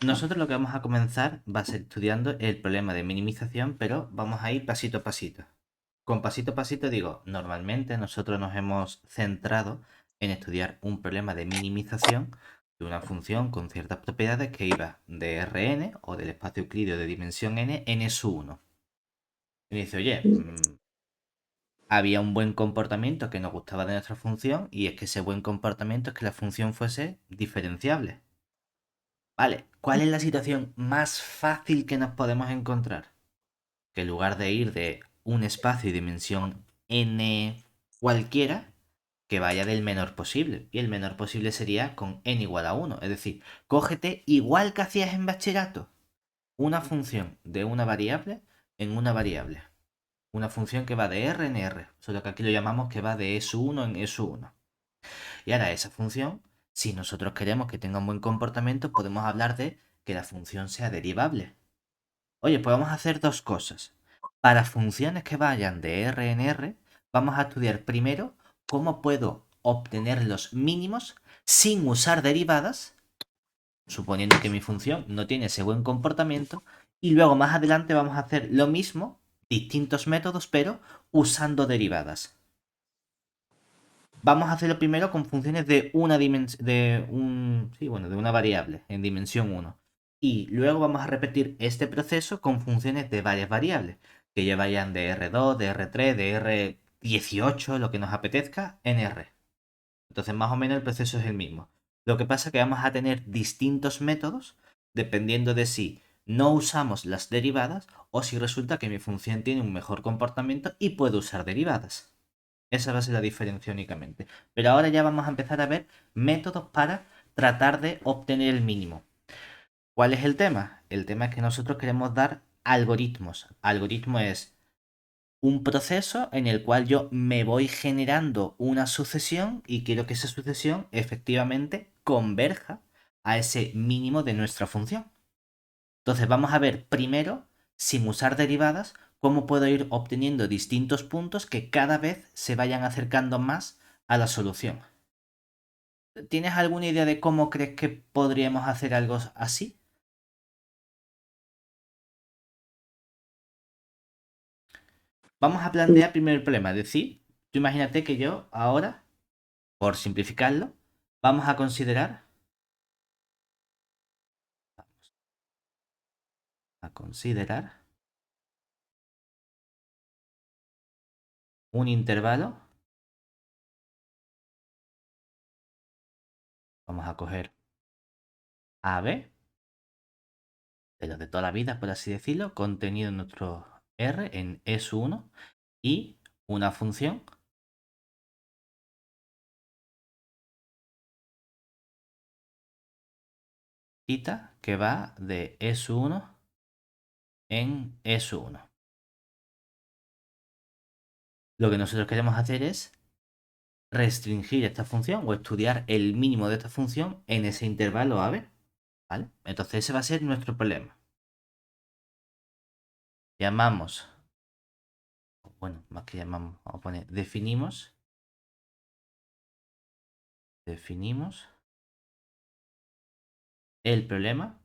Nosotros lo que vamos a comenzar va a ser estudiando el problema de minimización, pero vamos a ir pasito a pasito. Con pasito a pasito digo, normalmente nosotros nos hemos centrado en estudiar un problema de minimización de una función con ciertas propiedades que iba de Rn o del espacio euclídeo de dimensión n en S1. Y dice, oye, había un buen comportamiento que nos gustaba de nuestra función y es que ese buen comportamiento es que la función fuese diferenciable. Vale, ¿cuál es la situación más fácil que nos podemos encontrar? Que en lugar de ir de un espacio y dimensión n cualquiera, que vaya del menor posible. Y el menor posible sería con n igual a 1. Es decir, cógete igual que hacías en bachillerato, una función de una variable en una variable. Una función que va de R en R, solo que aquí lo llamamos que va de S1 en S1. Y ahora esa función, si nosotros queremos que tenga un buen comportamiento, podemos hablar de que la función sea derivable. Oye, pues vamos a hacer dos cosas. Para funciones que vayan de R en R, vamos a estudiar primero cómo puedo obtener los mínimos sin usar derivadas, suponiendo que mi función no tiene ese buen comportamiento, y luego más adelante vamos a hacer lo mismo, distintos métodos, pero usando derivadas. Vamos a hacerlo primero con funciones de una de una variable en dimensión 1. Y luego vamos a repetir este proceso con funciones de varias variables, que ya vayan de R2, de R3, de R18, lo que nos apetezca, en R. Entonces más o menos el proceso es el mismo. Lo que pasa es que vamos a tener distintos métodos dependiendo de si no usamos las derivadas o si resulta que mi función tiene un mejor comportamiento y puedo usar derivadas. Esa va a ser la diferencia únicamente. Pero ahora ya vamos a empezar a ver métodos para tratar de obtener el mínimo. ¿Cuál es el tema? El tema es que nosotros queremos dar algoritmos. Algoritmo es un proceso en el cual yo me voy generando una sucesión y quiero que esa sucesión efectivamente converja a ese mínimo de nuestra función. Entonces vamos a ver primero, sin usar derivadas, cómo puedo ir obteniendo distintos puntos que cada vez se vayan acercando más a la solución. ¿Tienes alguna idea de cómo crees que podríamos hacer algo así? Vamos a plantear primero el problema. Es decir, tú imagínate que yo ahora, por simplificarlo, vamos a considerar un intervalo. Vamos a coger AB, de los de toda la vida, por así decirlo, contenido en nuestro R en S1 y una función θ que va de S1 en S1. Lo que nosotros queremos hacer es restringir esta función o estudiar el mínimo de esta función en ese intervalo AB. ¿Vale? Entonces ese va a ser nuestro problema. Llamamos, bueno, más que llamamos, vamos a poner, definimos el problema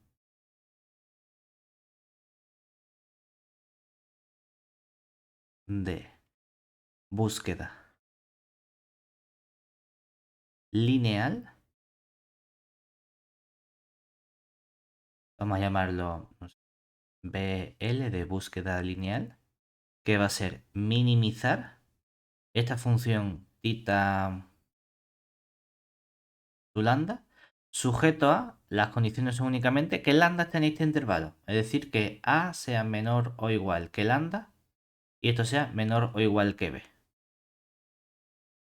de búsqueda lineal. Vamos a llamarlo BL de búsqueda lineal, que va a ser minimizar esta función θ lambda, sujeto a las condiciones son únicamente que lambda esté en este intervalo. Es decir, que A sea menor o igual que lambda y esto sea menor o igual que B.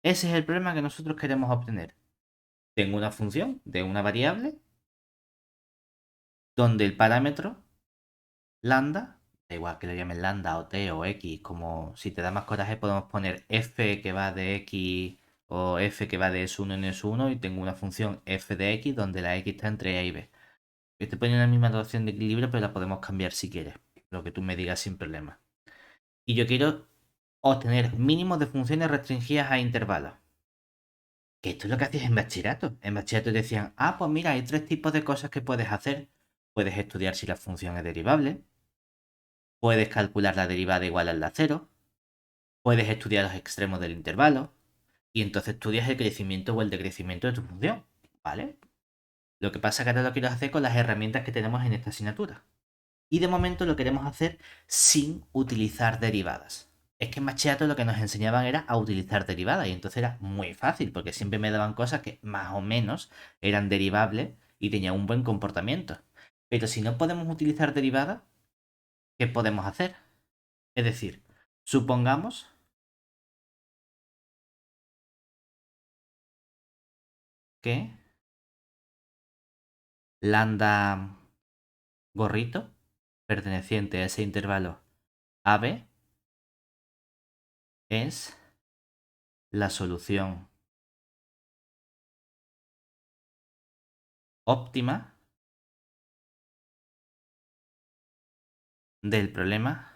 Ese es el problema que nosotros queremos obtener. Tengo una función de una variable donde el parámetro lambda, da igual que lo llamen lambda o t o x, como si te da más coraje podemos poner f que va de x o f que va de S1 en S1 y tengo una función f de x donde la x está entre a y b. Estoy poniendo la misma relación de equilibrio, pero la podemos cambiar si quieres. Lo que tú me digas sin problema. Y yo quiero obtener mínimos de funciones restringidas a intervalos. Que esto es lo que hacías en bachillerato. En bachillerato decían, pues mira, hay tres tipos de cosas que puedes hacer. puedes estudiar si la función es derivable, puedes calcular la derivada igual al de cero, puedes estudiar los extremos del intervalo, y entonces estudias el crecimiento o el decrecimiento de tu función, ¿vale? Lo que pasa es que ahora lo quiero hacer con las herramientas que tenemos en esta asignatura. Y de momento lo queremos hacer sin utilizar derivadas. Es que en bachillerato lo que nos enseñaban era a utilizar derivadas y entonces era muy fácil porque siempre me daban cosas que más o menos eran derivables y tenían un buen comportamiento. Pero si no podemos utilizar derivadas, ¿qué podemos hacer? Es decir, supongamos que lambda gorrito perteneciente a ese intervalo AB es la solución óptima del problema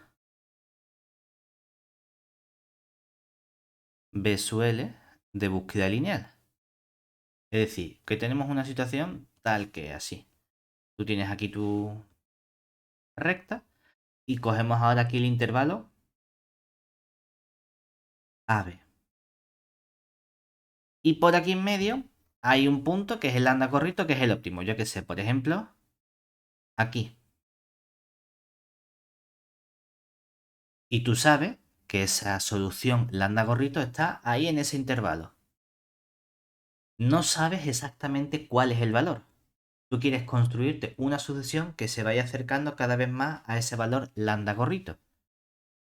B suele de búsqueda lineal. Es decir, que tenemos una situación tal que así. Tú tienes aquí tu recta y cogemos ahora aquí el intervalo AB. Y por aquí en medio hay un punto que es el lambda correcto, que es el óptimo. Yo que sé, por ejemplo, aquí. Y tú sabes que esa solución lambda gorrito está ahí en ese intervalo. No sabes exactamente cuál es el valor. Tú quieres construirte una sucesión que se vaya acercando cada vez más a ese valor lambda gorrito.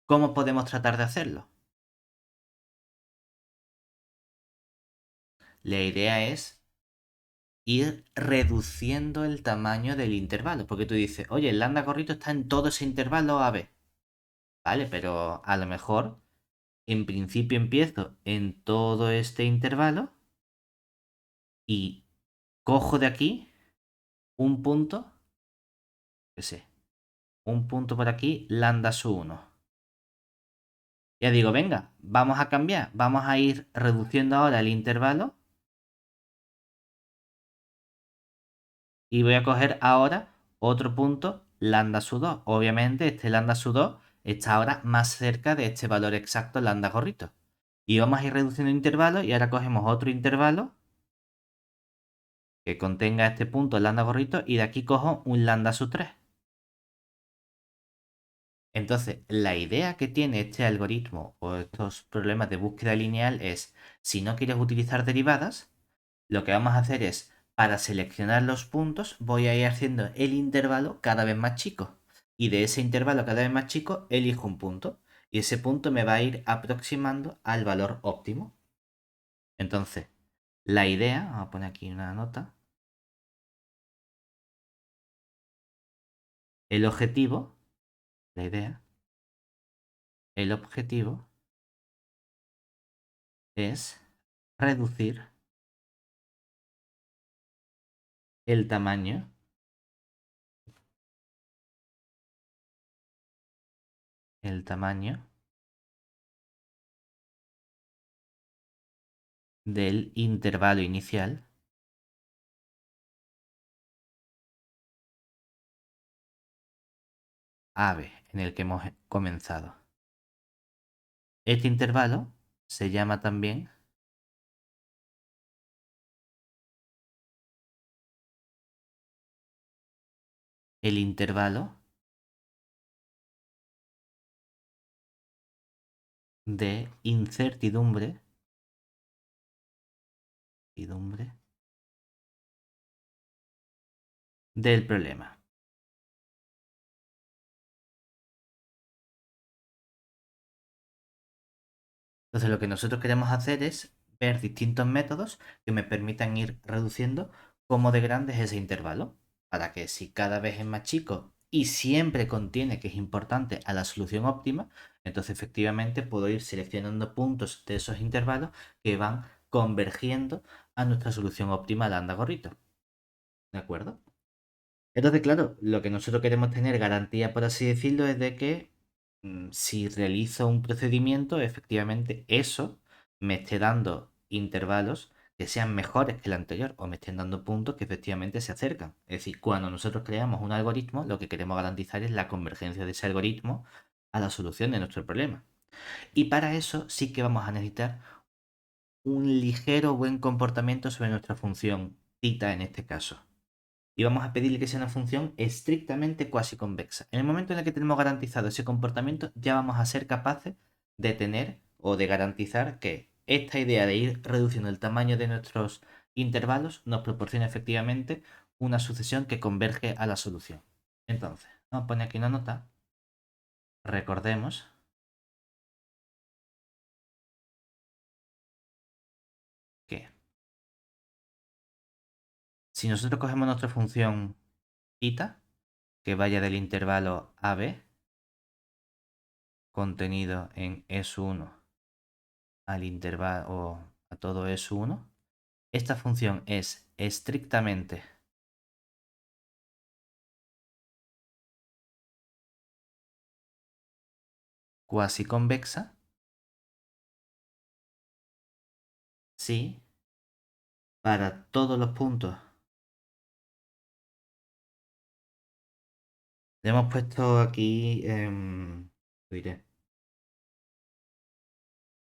¿Cómo podemos tratar de hacerlo? La idea es ir reduciendo el tamaño del intervalo, porque tú dices, oye, el lambda gorrito está en todo ese intervalo AB, ¿vale? Pero a lo mejor en principio empiezo en todo este intervalo y cojo de aquí un punto, qué sé, un punto por aquí, lambda sub 1. Ya digo, venga, vamos a cambiar, vamos a ir reduciendo ahora el intervalo y voy a coger ahora otro punto, lambda sub 2. Obviamente este lambda sub 2 está ahora más cerca de este valor exacto lambda gorrito. Y vamos a ir reduciendo intervalos y ahora cogemos otro intervalo que contenga este punto lambda gorrito y de aquí cojo un lambda sub 3. Entonces, la idea que tiene este algoritmo o estos problemas de búsqueda lineal es, si no quieres utilizar derivadas, lo que vamos a hacer es, para seleccionar los puntos, voy a ir haciendo el intervalo cada vez más chico. Y de ese intervalo cada vez más chico, elijo un punto. Y ese punto me va a ir aproximando al valor óptimo. Entonces, la idea, vamos a poner aquí una nota. El objetivo, la idea, el objetivo es reducir el tamaño del intervalo inicial AB en el que hemos comenzado. Este intervalo se llama también el intervalo de incertidumbre del problema. Entonces lo que nosotros queremos hacer es ver distintos métodos que me permitan ir reduciendo cómo de grande es ese intervalo, para que si cada vez es más chico y siempre contiene que es importante a la solución óptima, entonces efectivamente puedo ir seleccionando puntos de esos intervalos que van convergiendo a nuestra solución óptima lambda gorrito. ¿De acuerdo? Entonces, claro, lo que nosotros queremos tener garantía, por así decirlo, es de que si realizo un procedimiento, efectivamente eso me esté dando intervalos que sean mejores que el anterior o me estén dando puntos que efectivamente se acercan. Es decir, cuando nosotros creamos un algoritmo, lo que queremos garantizar es la convergencia de ese algoritmo a la solución de nuestro problema. Y para eso sí que vamos a necesitar un ligero buen comportamiento sobre nuestra función θ en este caso. Y vamos a pedirle que sea una función estrictamente cuasi convexa. En el momento en el que tenemos garantizado ese comportamiento, ya vamos a ser capaces de tener o de garantizar que esta idea de ir reduciendo el tamaño de nuestros intervalos nos proporciona efectivamente una sucesión que converge a la solución. Entonces, vamos a poner aquí una nota. Recordemos que si nosotros cogemos nuestra función θ, que vaya del intervalo AB, contenido en S1 al intervalo o a todo S1, esta función es estrictamente cuasi convexa si para todos los puntos le hemos puesto aquí diré,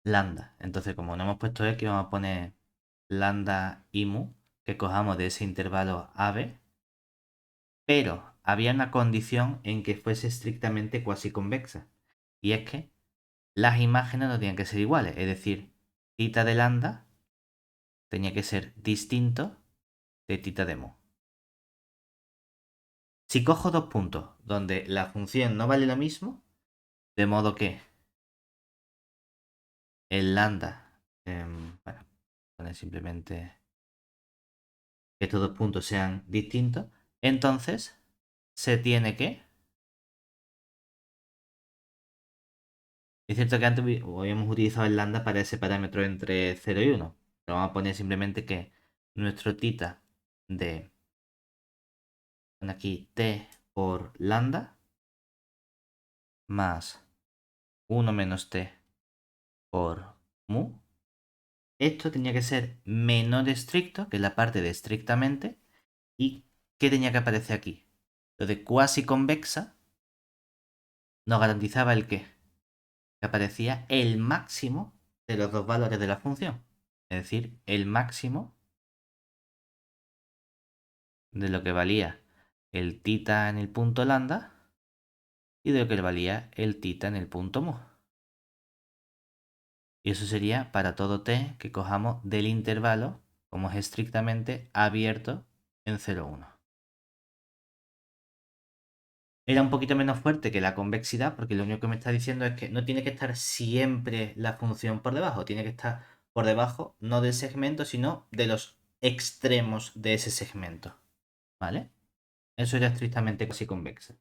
lambda. Entonces, como no hemos puesto x, vamos a poner lambda y mu que cojamos de ese intervalo AB, pero había una condición en que fuese estrictamente cuasi convexa, y es que las imágenes no tenían que ser iguales, es decir, θ de lambda tenía que ser distinto de θ de mu. Si cojo dos puntos donde la función no vale lo mismo, de modo que el lambda, bueno, poner simplemente que estos dos puntos sean distintos, entonces se tiene que... Es cierto que antes habíamos utilizado el lambda para ese parámetro entre 0 y 1, pero vamos a poner simplemente que nuestro θ de aquí t por lambda más 1 menos t por mu. Esto tenía que ser menor estricto, que es la parte de estrictamente, y ¿qué tenía que aparecer aquí? Lo de cuasi convexa nos garantizaba el qué, que aparecía el máximo de los dos valores de la función, es decir, el máximo de lo que valía el θ en el punto lambda y de lo que valía el θ en el punto mu. Y eso sería para todo t que cojamos del intervalo, como es estrictamente abierto en 0,1. Era un poquito menos fuerte que la convexidad, porque lo único que me está diciendo es que no tiene que estar siempre la función por debajo, tiene que estar por debajo no del segmento, sino de los extremos de ese segmento. ¿Vale? Eso era estrictamente cuasi convexa.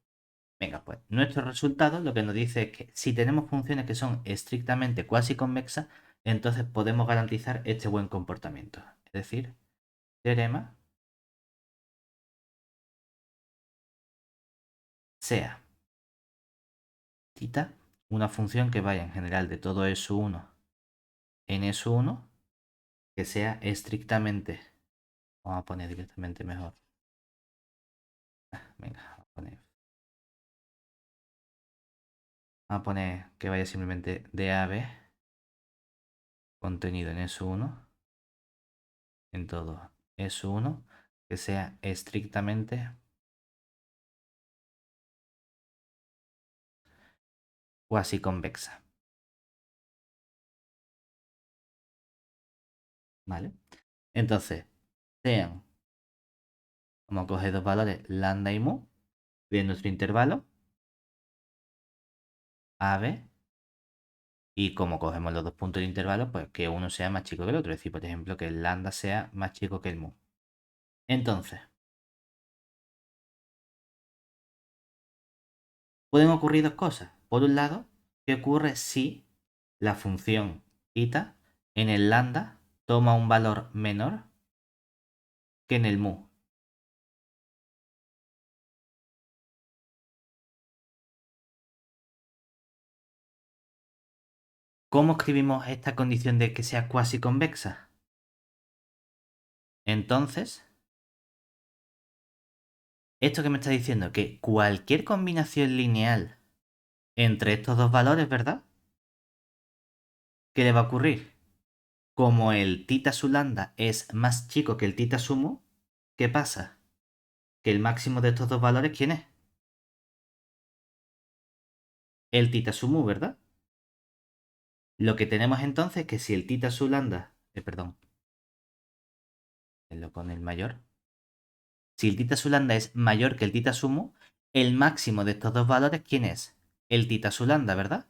Venga, pues nuestro resultado lo que nos dice es que si tenemos funciones que son estrictamente cuasi convexas, entonces podemos garantizar este buen comportamiento. Es decir, teorema sea θ una función que vaya en general de todo S1 en S1 que sea estrictamente. Vamos a poner directamente mejor. Venga, vamos a poner que vaya simplemente de A a B, contenido en S1, en todo S1, que sea estrictamente cuasi convexa. ¿Vale? Entonces, sean, vamos a coger dos valores, lambda y mu, de nuestro intervalo, AB, y como cogemos los dos puntos del intervalo, pues que uno sea más chico que el otro. Es decir, por ejemplo, que el lambda sea más chico que el mu. Entonces, pueden ocurrir dos cosas. Por un lado, ¿qué ocurre si la función θ en el lambda toma un valor menor que en el mu? ¿Cómo escribimos esta condición de que sea cuasi convexa? Entonces, esto que me está diciendo, que cualquier combinación lineal entre estos dos valores, ¿verdad? ¿Qué le va a ocurrir? Como el tita su lambda es más chico que el tita su mu, ¿qué pasa? Que el máximo de estos dos valores, ¿quién es? El tita su mu, ¿verdad? Lo que tenemos entonces es que si el tita su lambda, perdón, lo pone el mayor. Si el tita su lambda es mayor que el tita su mu, el máximo de estos dos valores, ¿quién es? El tita su lambda, ¿verdad?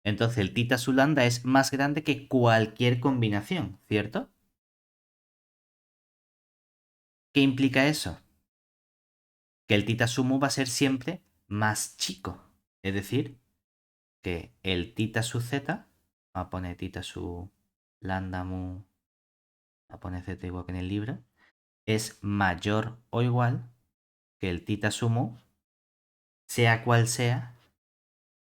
Entonces el tita su lambda es más grande que cualquier combinación, ¿cierto? ¿Qué implica eso? Que el tita su mu va a ser siempre más chico. Es decir, que el tita su z, vamos a poner tita su lambda mu, a poner z igual que en el libro, es mayor o igual que el tita su mu, sea cual sea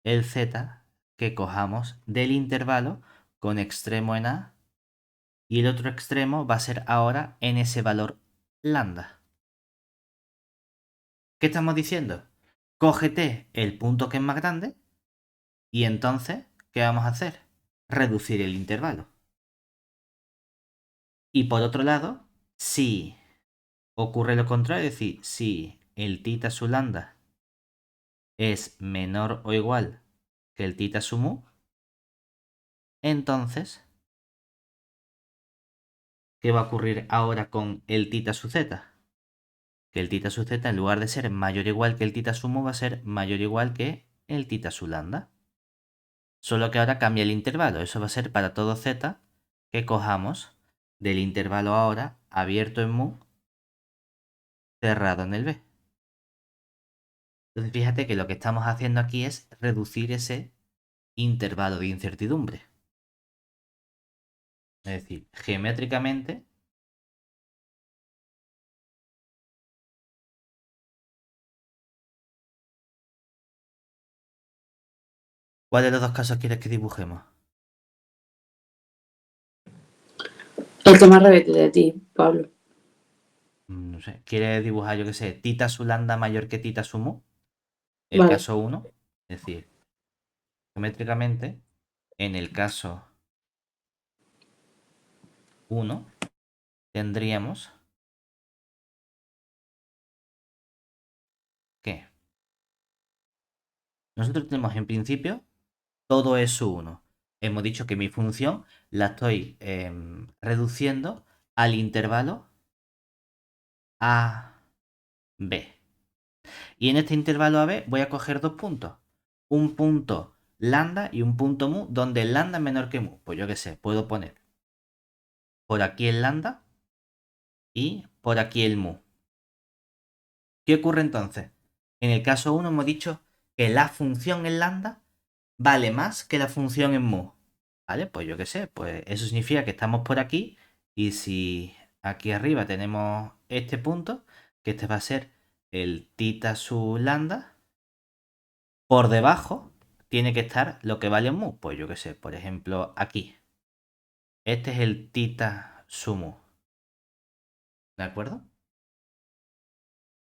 el z que cojamos del intervalo con extremo en a, y el otro extremo va a ser ahora en ese valor lambda. ¿Qué estamos diciendo? Cógete el punto que es más grande y entonces, ¿qué vamos a hacer? Reducir el intervalo. Y por otro lado, si ocurre lo contrario, es decir, si el tita su lambda es menor o igual que el tita su mu, entonces, ¿qué va a ocurrir ahora con el tita su z? Que el tita su z, en lugar de ser mayor o igual que el tita su mu, va a ser mayor o igual que el tita su lambda. Solo que ahora cambia el intervalo. Eso va a ser para todo z que cojamos del intervalo ahora abierto en mu, cerrado en el b. Entonces fíjate que lo que estamos haciendo aquí es reducir ese intervalo de incertidumbre. Es decir, geométricamente, ¿cuál de los dos casos quieres que dibujemos? El que más repite de ti, Pablo. No sé, ¿quieres dibujar, yo qué sé, tita su lambda mayor que tita su mu? El Vale. caso 1, es decir, geométricamente, en el caso 1, tendríamos que nosotros tenemos en principio todo es su 1. Hemos dicho que mi función la estoy reduciendo al intervalo a b. Y en este intervalo AB voy a coger dos puntos. Un punto lambda y un punto mu, donde el lambda es menor que mu. Pues yo qué sé, puedo poner por aquí el lambda y por aquí el mu. ¿Qué ocurre entonces? En el caso 1 hemos dicho que la función en lambda vale más que la función en mu. ¿Vale? Pues yo qué sé, pues eso significa que estamos por aquí y si aquí arriba tenemos este punto, que este va a ser el tita sub lambda, por debajo tiene que estar lo que vale mu. Pues yo qué sé, por ejemplo, aquí. Este es el tita sumu. ¿De acuerdo?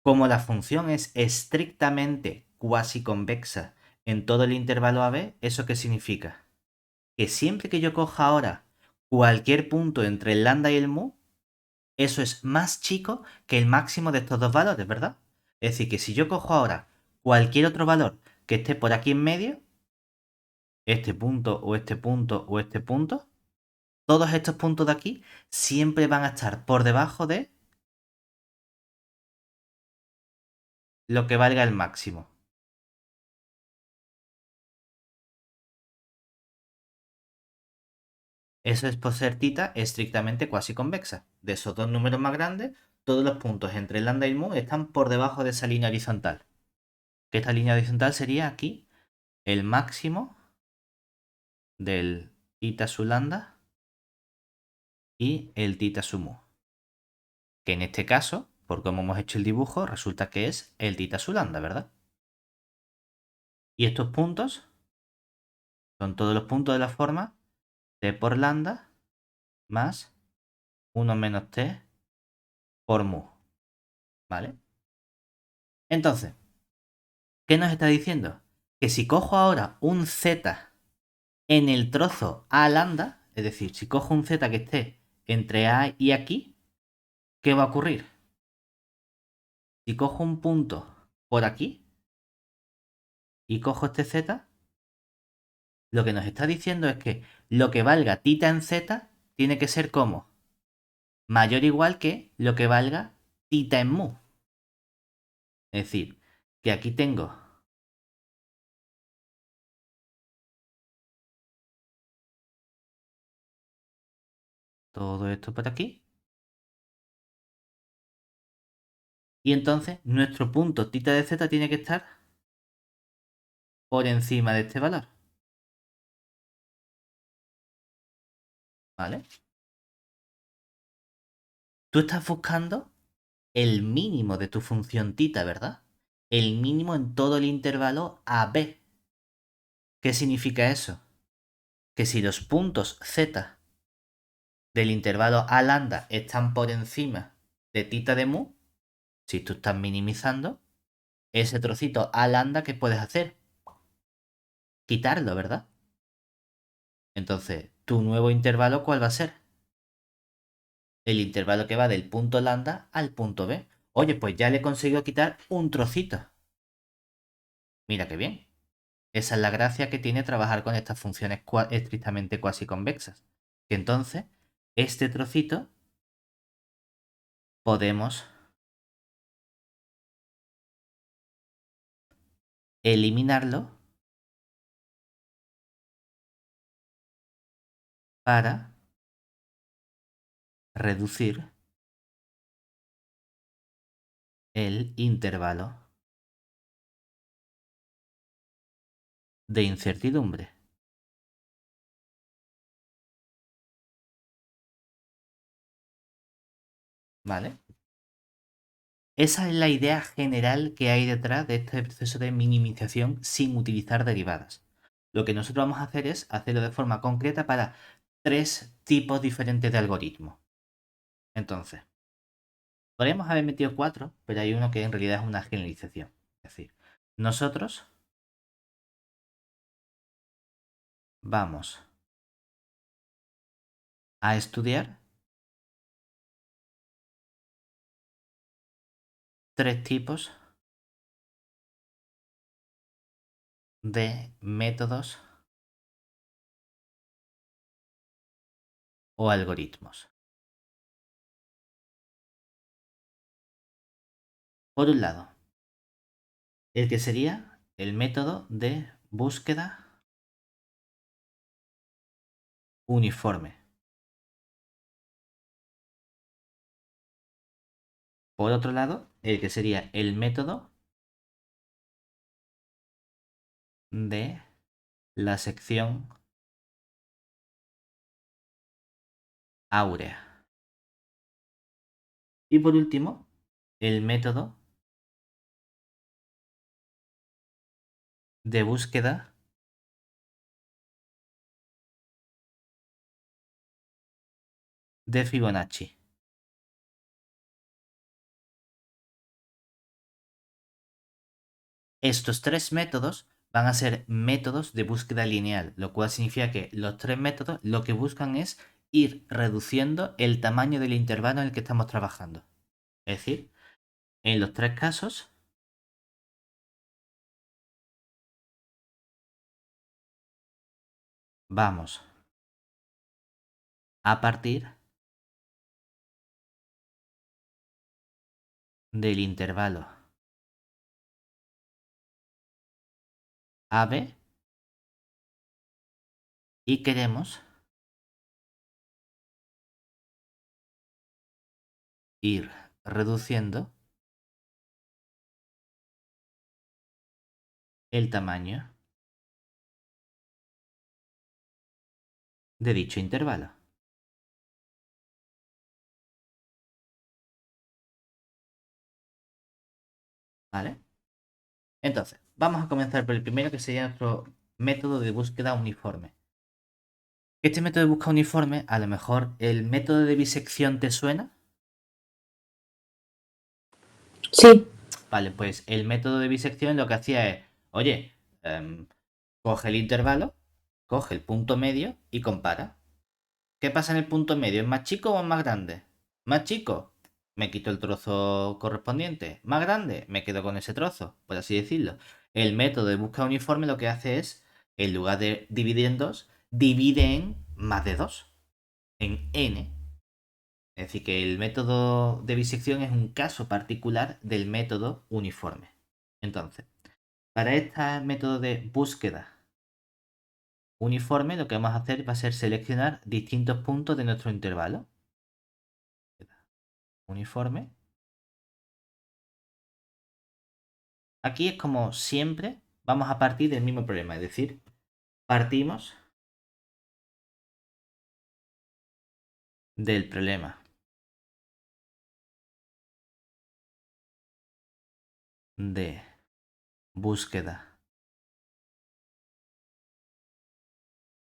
Como la función es estrictamente cuasi convexa en todo el intervalo AB, ¿eso qué significa? Que siempre que yo coja ahora cualquier punto entre el lambda y el mu, eso es más chico que el máximo de estos dos valores, ¿verdad? Es decir, que si yo cojo ahora cualquier otro valor que esté por aquí en medio, este punto o este punto o este punto, todos estos puntos de aquí siempre van a estar por debajo de lo que valga el máximo. Eso es por ser tita estrictamente cuasi convexa. De esos dos números más grandes, todos los puntos entre el lambda y el mu están por debajo de esa línea horizontal. Que esta línea horizontal sería aquí el máximo del tita su lambda y el tita su mu. Que en este caso, por cómo hemos hecho el dibujo, resulta que es el tita su lambda, ¿verdad? Y estos puntos son todos los puntos de la forma t por lambda más 1 menos t por mu, ¿vale? Entonces, ¿qué nos está diciendo? Que si cojo ahora un z en el trozo a lambda, es decir, si cojo un z que esté entre a y aquí, ¿qué va a ocurrir? Si cojo un punto por aquí y cojo este z, lo que nos está diciendo es que lo que valga tita en z tiene que ser como mayor o igual que lo que valga tita en mu. Es decir, que aquí tengo todo esto por aquí. Y entonces nuestro punto tita de z tiene que estar por encima de este valor. ¿Vale? Tú estás buscando el mínimo de tu función tita, ¿verdad? El mínimo en todo el intervalo AB. ¿Qué significa eso? Que si los puntos z del intervalo a lambda están por encima de tita de mu, si tú estás minimizando, ese trocito a lambda, ¿qué puedes hacer? Quitarlo, ¿verdad? Entonces, ¿tu nuevo intervalo cuál va a ser? El intervalo que va del punto lambda al punto B. Oye, pues ya le he conseguido quitar un trocito. Mira qué bien. Esa es la gracia que tiene trabajar con estas funciones estrictamente cuasi convexas. Que entonces, este trocito podemos eliminarlo para reducir el intervalo de incertidumbre. ¿Vale? Esa es la idea general que hay detrás de este proceso de minimización sin utilizar derivadas. Lo que nosotros vamos a hacer es hacerlo de forma concreta para tres tipos diferentes de algoritmos. Entonces, podríamos haber metido cuatro, pero hay uno que en realidad es una generalización. Es decir, nosotros vamos a estudiar tres tipos de métodos o algoritmos. Por un lado, el que sería el método de búsqueda uniforme. Por otro lado, el que sería el método de la sección áurea. Y por último, el método de búsqueda de Fibonacci. Estos tres métodos van a ser métodos de búsqueda lineal, lo cual significa que los tres métodos lo que buscan es ir reduciendo el tamaño del intervalo en el que estamos trabajando. Es decir, en los tres casos vamos a partir del intervalo AB y queremos ir reduciendo el tamaño de dicho intervalo. ¿Vale? Entonces, vamos a comenzar por el primero que sería nuestro método de búsqueda uniforme. Este método de búsqueda uniforme, a lo mejor el método de bisección te suena. Sí, Vale, pues el método de bisección lo que hacía es, oye, coge el intervalo, coge el punto medio y compara. ¿Qué pasa en el punto medio? ¿Es más chico o es más grande? Más chico, me quito el trozo correspondiente. Más grande, me quedo con ese trozo, por así decirlo. El método de búsqueda uniforme lo que hace es, en lugar de dividir en 2, divide en más de 2, en n. Es decir, que el método de bisección es un caso particular del método uniforme. Entonces, para este método de búsqueda uniforme, lo que vamos a hacer va a ser seleccionar distintos puntos de nuestro intervalo. Uniforme. Aquí es como siempre, vamos a partir del mismo problema, es decir, partimos del problema de búsqueda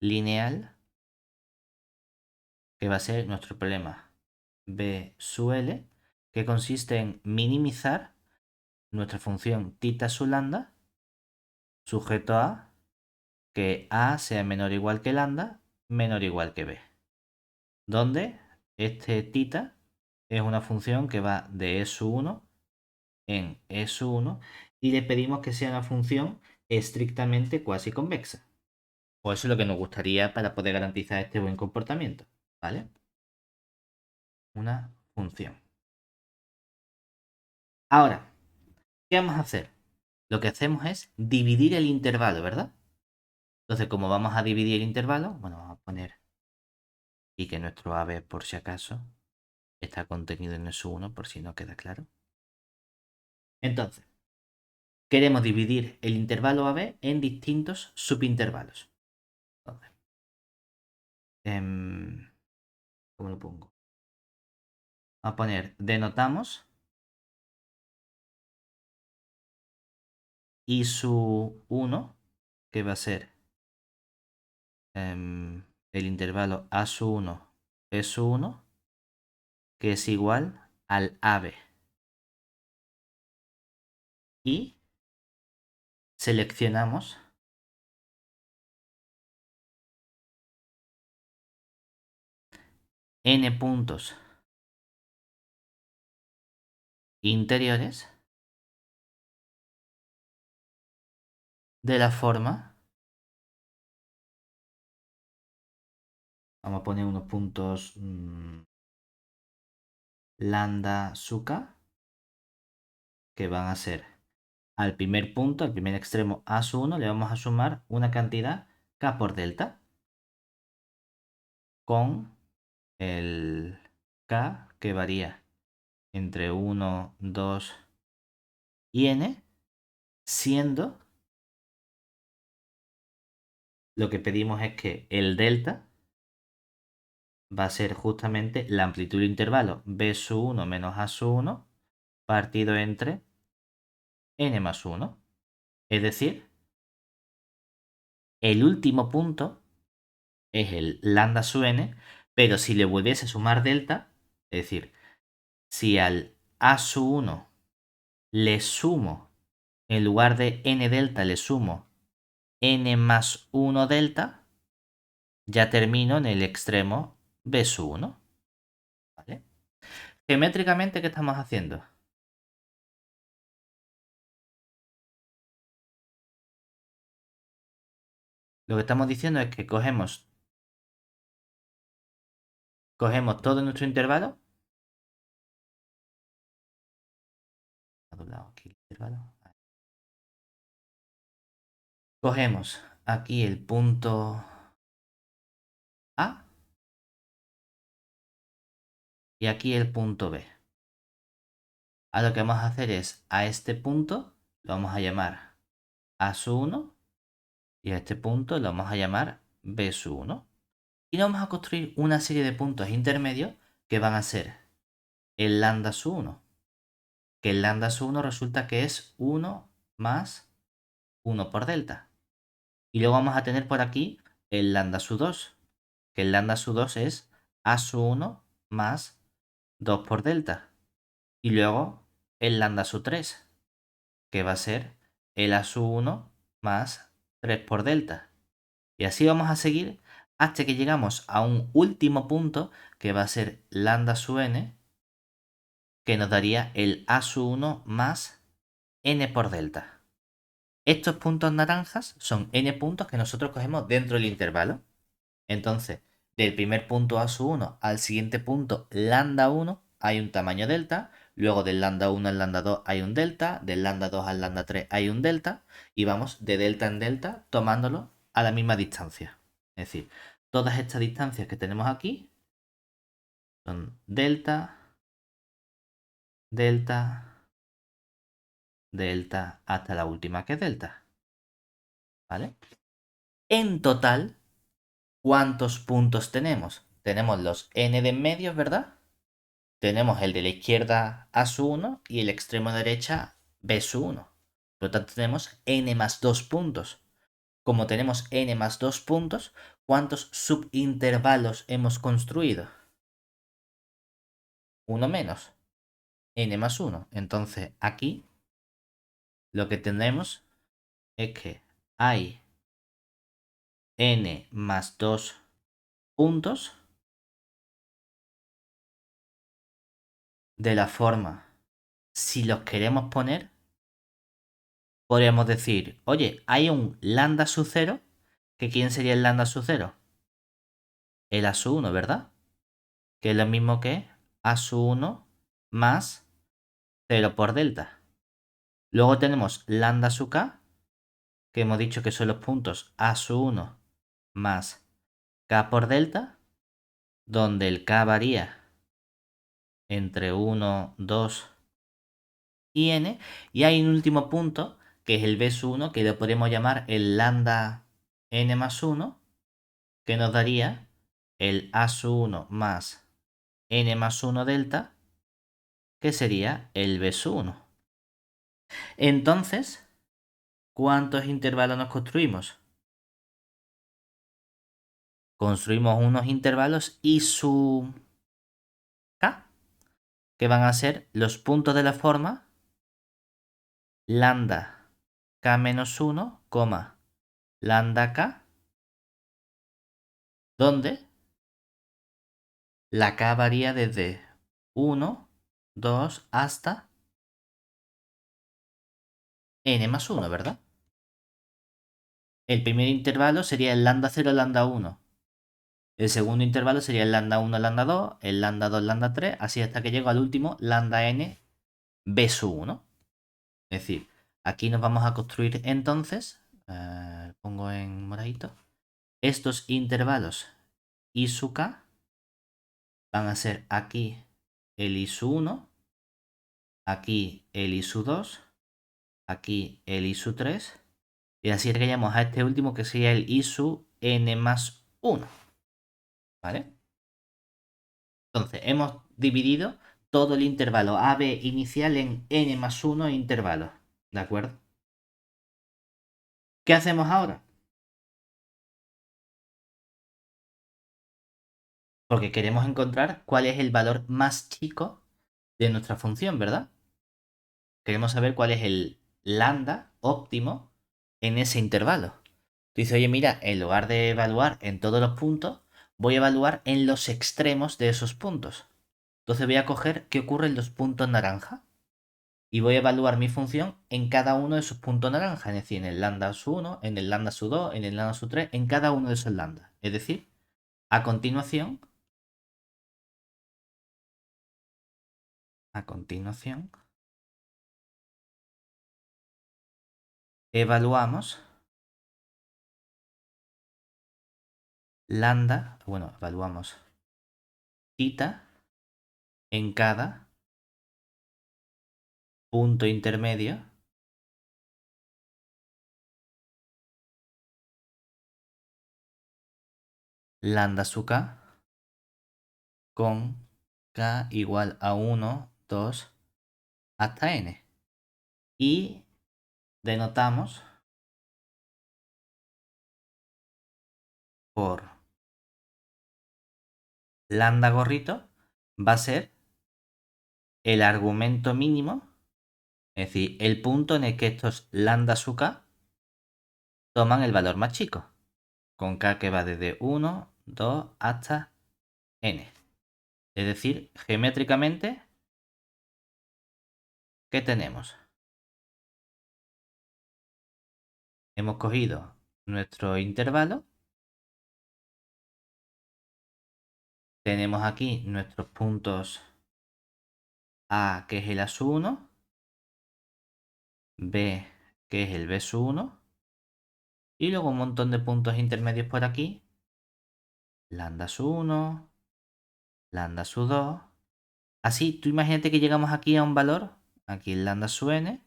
lineal, que va a ser nuestro problema B sub L, que consiste en minimizar nuestra función tita sub lambda sujeto a que A sea menor o igual que lambda, menor o igual que B. Donde este tita es una función que va de E sub 1 en E sub 1 y le pedimos que sea una función estrictamente cuasi convexa. O eso es lo que nos gustaría para poder garantizar este buen comportamiento. ¿Vale? Una función. Ahora, ¿qué vamos a hacer? Lo que hacemos es dividir el intervalo, ¿verdad? Entonces, como vamos a dividir el intervalo, bueno, vamos a poner y que nuestro AB, por si acaso, está contenido en S 1, por si no queda claro. Entonces, queremos dividir el intervalo AB en distintos subintervalos. Entonces, ¿cómo lo pongo? Vamos a poner, denotamos I sub 1, que va a ser el intervalo A sub 1, B sub 1, que es igual al AB. Y seleccionamos n puntos interiores de la forma, vamos a poner unos puntos lambda sub k, que van a ser al primer punto, al primer extremo A sub 1, le vamos a sumar una cantidad k por delta con el k que varía entre 1, 2 y n, siendo lo que pedimos es que el delta va a ser justamente la amplitud del intervalo b sub 1 menos a sub 1 partido entre n más 1. Es decir, el último punto es el lambda sub n, pero si le volviese a sumar delta, es decir, si al a sub 1 le sumo, en lugar de n delta le sumo n más 1 delta, ya termino en el extremo b sub 1. ¿Vale? Geométricamente, ¿qué estamos haciendo? Lo que estamos diciendo es que cogemos todo nuestro intervalo. Ha doblado aquí el intervalo. Cogemos aquí el punto A y aquí el punto B. Ahora lo que vamos a hacer es a este punto lo vamos a llamar A sub 1 y a este punto lo vamos a llamar B sub 1. Y vamos a construir una serie de puntos intermedios que van a ser el lambda sub 1. Que el lambda sub 1 resulta que es 1 más 1 por delta. Y luego vamos a tener por aquí el lambda sub 2. Que el lambda sub 2 es A sub 1 más 2 por delta. Y luego el lambda sub 3, que va a ser el a sub 1 más 3 por delta. Y así vamos a seguir hasta que llegamos a un último punto que va a ser lambda sub n, que nos daría el a sub 1 más n por delta. Estos puntos naranjas son n puntos que nosotros cogemos dentro del intervalo. Entonces, del primer punto a sub 1 al siguiente punto lambda 1 hay un tamaño delta, luego del lambda 1 al lambda 2 hay un delta, del lambda 2 al lambda 3 hay un delta, y vamos de delta en delta tomándolo a la misma distancia. Es decir, todas estas distancias que tenemos aquí son delta, delta, delta, hasta la última que es delta. ¿Vale? En total, ¿cuántos puntos tenemos? Tenemos los n de en medio, ¿verdad? Tenemos el de la izquierda a su 1 y el extremo derecha b su 1. Por lo tanto, tenemos n más 2 puntos. Como tenemos n más 2 puntos, ¿cuántos subintervalos hemos construido? Uno menos, n más 1. Entonces, aquí lo que tenemos es que hay n más 2 puntos de la forma, si los queremos poner, podríamos decir, oye, hay un lambda sub 0, que ¿quién sería el lambda sub 0? El a sub 1, ¿verdad? Que es lo mismo que a sub 1 más 0 por delta. Luego tenemos lambda sub k, que hemos dicho que son los puntos a sub 1 más k por delta, donde el k varía entre 1, 2 y n. Y hay un último punto, que es el b sub 1, que lo podemos llamar el lambda n más 1, que nos daría el a sub 1 más n más 1 delta, que sería el b sub 1. Entonces, ¿cuántos intervalos nos construimos? Construimos unos intervalos y su k, que van a ser los puntos de la forma lambda k menos 1, lambda k, donde la k varía desde 1, 2 hasta n más 1, ¿verdad? El primer intervalo sería el lambda 0, lambda 1. El segundo intervalo sería el lambda 1, lambda 2, el lambda 2, lambda 3, así hasta que llego al último lambda n b sub 1. Es decir, aquí nos vamos a construir entonces, pongo en moradito, estos intervalos i sub k van a ser aquí el i sub 1, aquí el i sub 2, aquí el i sub 3, y así llegamos a este último que sería el i sub n más 1. ¿Vale? Entonces, hemos dividido todo el intervalo AB inicial en n más 1 intervalos. ¿De acuerdo? ¿Qué hacemos ahora? Porque queremos encontrar cuál es el valor más chico de nuestra función, ¿verdad? Queremos saber cuál es el lambda óptimo en ese intervalo. Tú dices, oye, mira, en lugar de evaluar en todos los puntos, voy a evaluar en los extremos de esos puntos. Entonces voy a coger qué ocurre en los puntos naranja y voy a evaluar mi función en cada uno de esos puntos naranja, es decir, en el lambda sub 1, en el lambda sub 2, en el lambda sub 3, en cada uno de esos lambda. Es decir, a continuación, evaluamos lambda, bueno, evaluamos theta en cada punto intermedio lambda sub k con k igual a 1, 2 hasta n. Y denotamos por lambda gorrito va a ser el argumento mínimo Es decir, el punto en el que estos lambda sub k toman el valor más chico, con k que va desde 1, 2 hasta n. Es decir, geométricamente, ¿qué tenemos? Hemos cogido nuestro intervalo. Tenemos aquí nuestros puntos A, que es el A sub 1, B, que es el B sub 1, y luego un montón de puntos intermedios por aquí. Lambda sub 1, lambda sub 2. Así, tú imagínate que llegamos aquí a un valor, aquí el lambda sub n,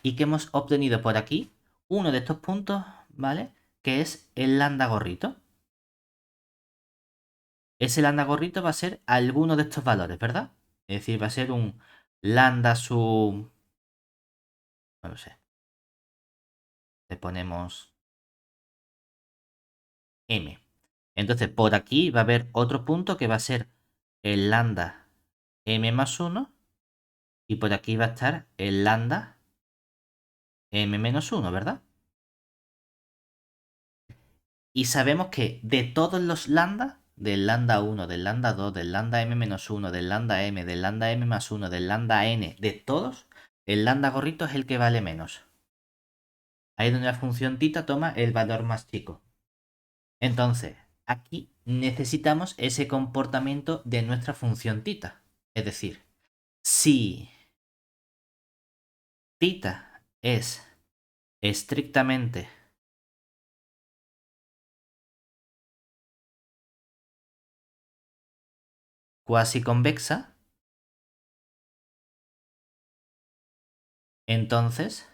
y que hemos obtenido por aquí uno de estos puntos, ¿vale? Que es el lambda gorrito. Ese lambda gorrito va a ser alguno de estos valores, ¿verdad? Es decir, va a ser un lambda sub... no lo sé. Le ponemos m. Entonces, por aquí va a haber otro punto que va a ser el lambda m más 1. Y por aquí va a estar el lambda m menos 1, ¿verdad? Y sabemos que de todos los lambda, del lambda 1, del lambda 2, del lambda m menos 1, del lambda m, del lambda m más 1, del lambda n, de todos, el lambda gorrito es el que vale menos. Ahí es donde la función tita toma el valor más chico. Entonces, aquí necesitamos ese comportamiento de nuestra función tita. Es decir, si tita es estrictamente cuasi convexa, entonces,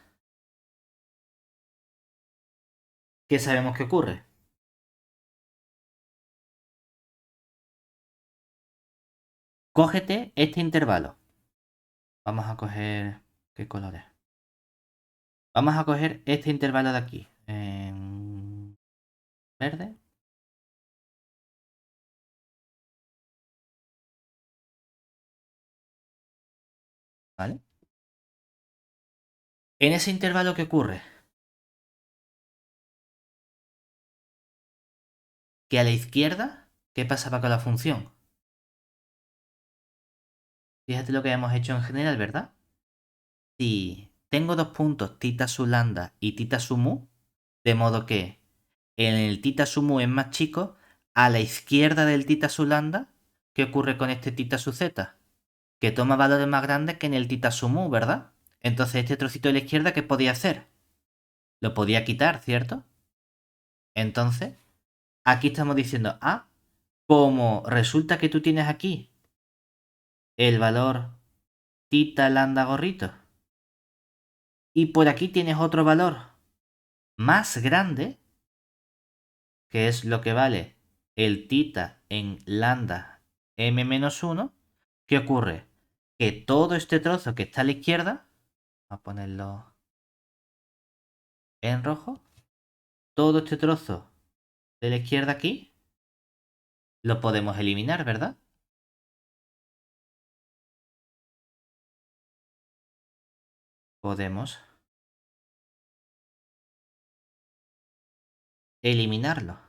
¿qué sabemos que ocurre? Cógete este intervalo. Vamos a coger... ¿Qué color es? Vamos a coger este intervalo de aquí. En verde. ¿Vale? En ese intervalo, ¿qué ocurre? Que a la izquierda, ¿qué pasaba con la función? Fíjate lo que hemos hecho en general, ¿verdad? Si tengo dos puntos, tita sub lambda y tita sub mu, de modo que en el tita sub mu es más chico, a la izquierda del tita sub lambda, ¿qué ocurre con este tita sub z? Que toma valores más grandes que en el tita sub mu, ¿verdad? Entonces este trocito de la izquierda, ¿qué podía hacer? Lo podía quitar, ¿cierto? Entonces, aquí estamos diciendo, como resulta que tú tienes aquí el valor tita lambda gorrito, y por aquí tienes otro valor más grande, que es lo que vale el tita en lambda m-1, ¿qué ocurre? Que todo este trozo que está a la izquierda, vamos a ponerlo en rojo, todo este trozo de la izquierda aquí, lo podemos eliminar, ¿verdad? Podemos eliminarlo.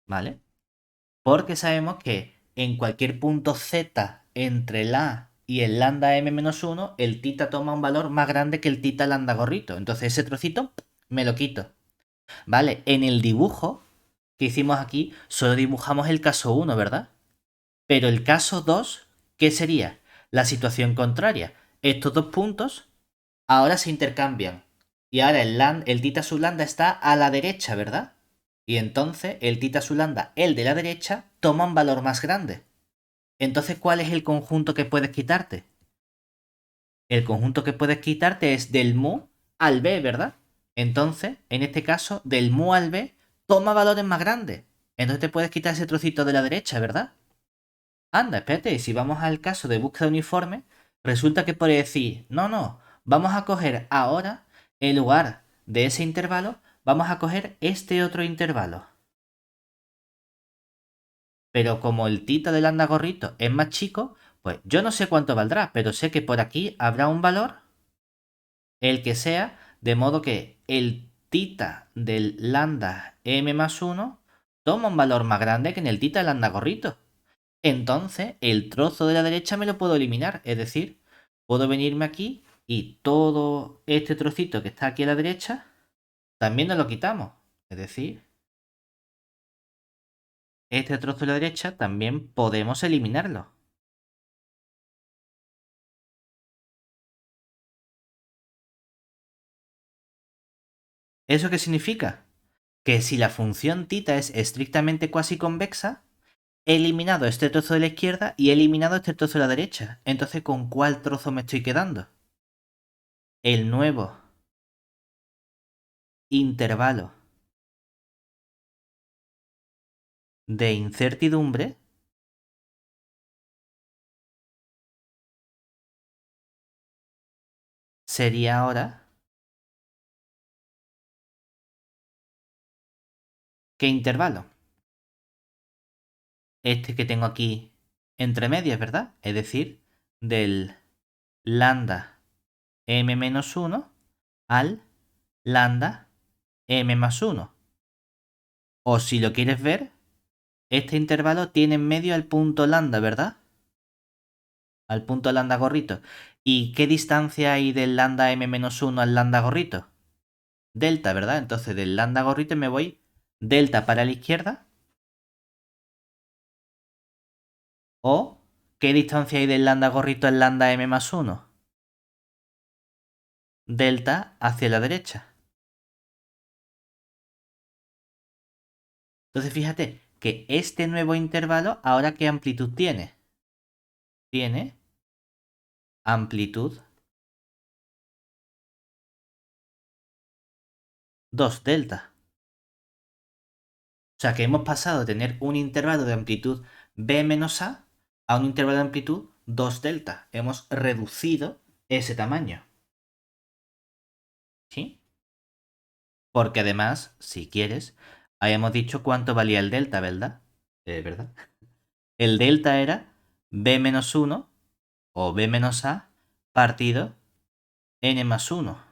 ¿Vale? Porque sabemos que en cualquier punto z entre la y el lambda m-1, el tita toma un valor más grande que el tita lambda gorrito. Entonces ese trocito me lo quito. ¿Vale? En el dibujo que hicimos aquí, solo dibujamos el caso 1, ¿verdad? Pero el caso 2, ¿qué sería? La situación contraria. Estos dos puntos ahora se intercambian. Y ahora el tita sub lambda está a la derecha, ¿verdad? Y entonces el tita sub lambda, el de la derecha, toma un valor más grande. Entonces, ¿cuál es el conjunto que puedes quitarte? El conjunto que puedes quitarte es del mu al b, ¿verdad? Entonces, en este caso, del mu al b, toma valores más grandes. Entonces te puedes quitar ese trocito de la derecha, ¿verdad? Anda, espérate, si vamos al caso de búsqueda uniforme, resulta que puede decir, no, vamos a coger ahora, en lugar de ese intervalo, vamos a coger este otro intervalo. Pero como el tita del anda gorrito es más chico, Pues yo no sé cuánto valdrá, pero sé que por aquí habrá un valor, el que sea, de modo que el tita del lambda m más 1 toma un valor más grande que en el tita del lambda gorrito. Entonces, el trozo de la derecha me lo puedo eliminar. Es decir, puedo venirme aquí y todo este trocito que está aquí a la derecha también nos lo quitamos. Es decir, este trozo de la derecha también podemos eliminarlo. ¿Eso qué significa? Que si la función tita es estrictamente cuasi convexa, he eliminado este trozo de la izquierda y he eliminado este trozo de la derecha. Entonces, ¿con cuál trozo me estoy quedando? El nuevo intervalo de incertidumbre sería ahora, ¿qué intervalo? Este que tengo aquí entre medias, ¿verdad? Es decir, del lambda m menos 1 al lambda m más 1. O si lo quieres ver, este intervalo tiene en medio al punto lambda, ¿verdad? Al punto lambda gorrito. ¿Y qué distancia hay del lambda m menos 1 al lambda gorrito? Delta, ¿verdad? Entonces del lambda gorrito me voy delta para la izquierda. ¿O qué distancia hay del lambda gorrito al lambda m más 1? Delta hacia la derecha. Entonces fíjate que este nuevo intervalo, ¿ahora qué amplitud tiene? Tiene amplitud 2 delta. O sea que hemos pasado de tener un intervalo de amplitud b menos a un intervalo de amplitud 2 delta. Hemos reducido ese tamaño. ¿Sí? Porque además, si quieres, habíamos dicho cuánto valía el delta, ¿verdad? ¿Verdad? El delta era b menos 1 o b menos a partido n más 1.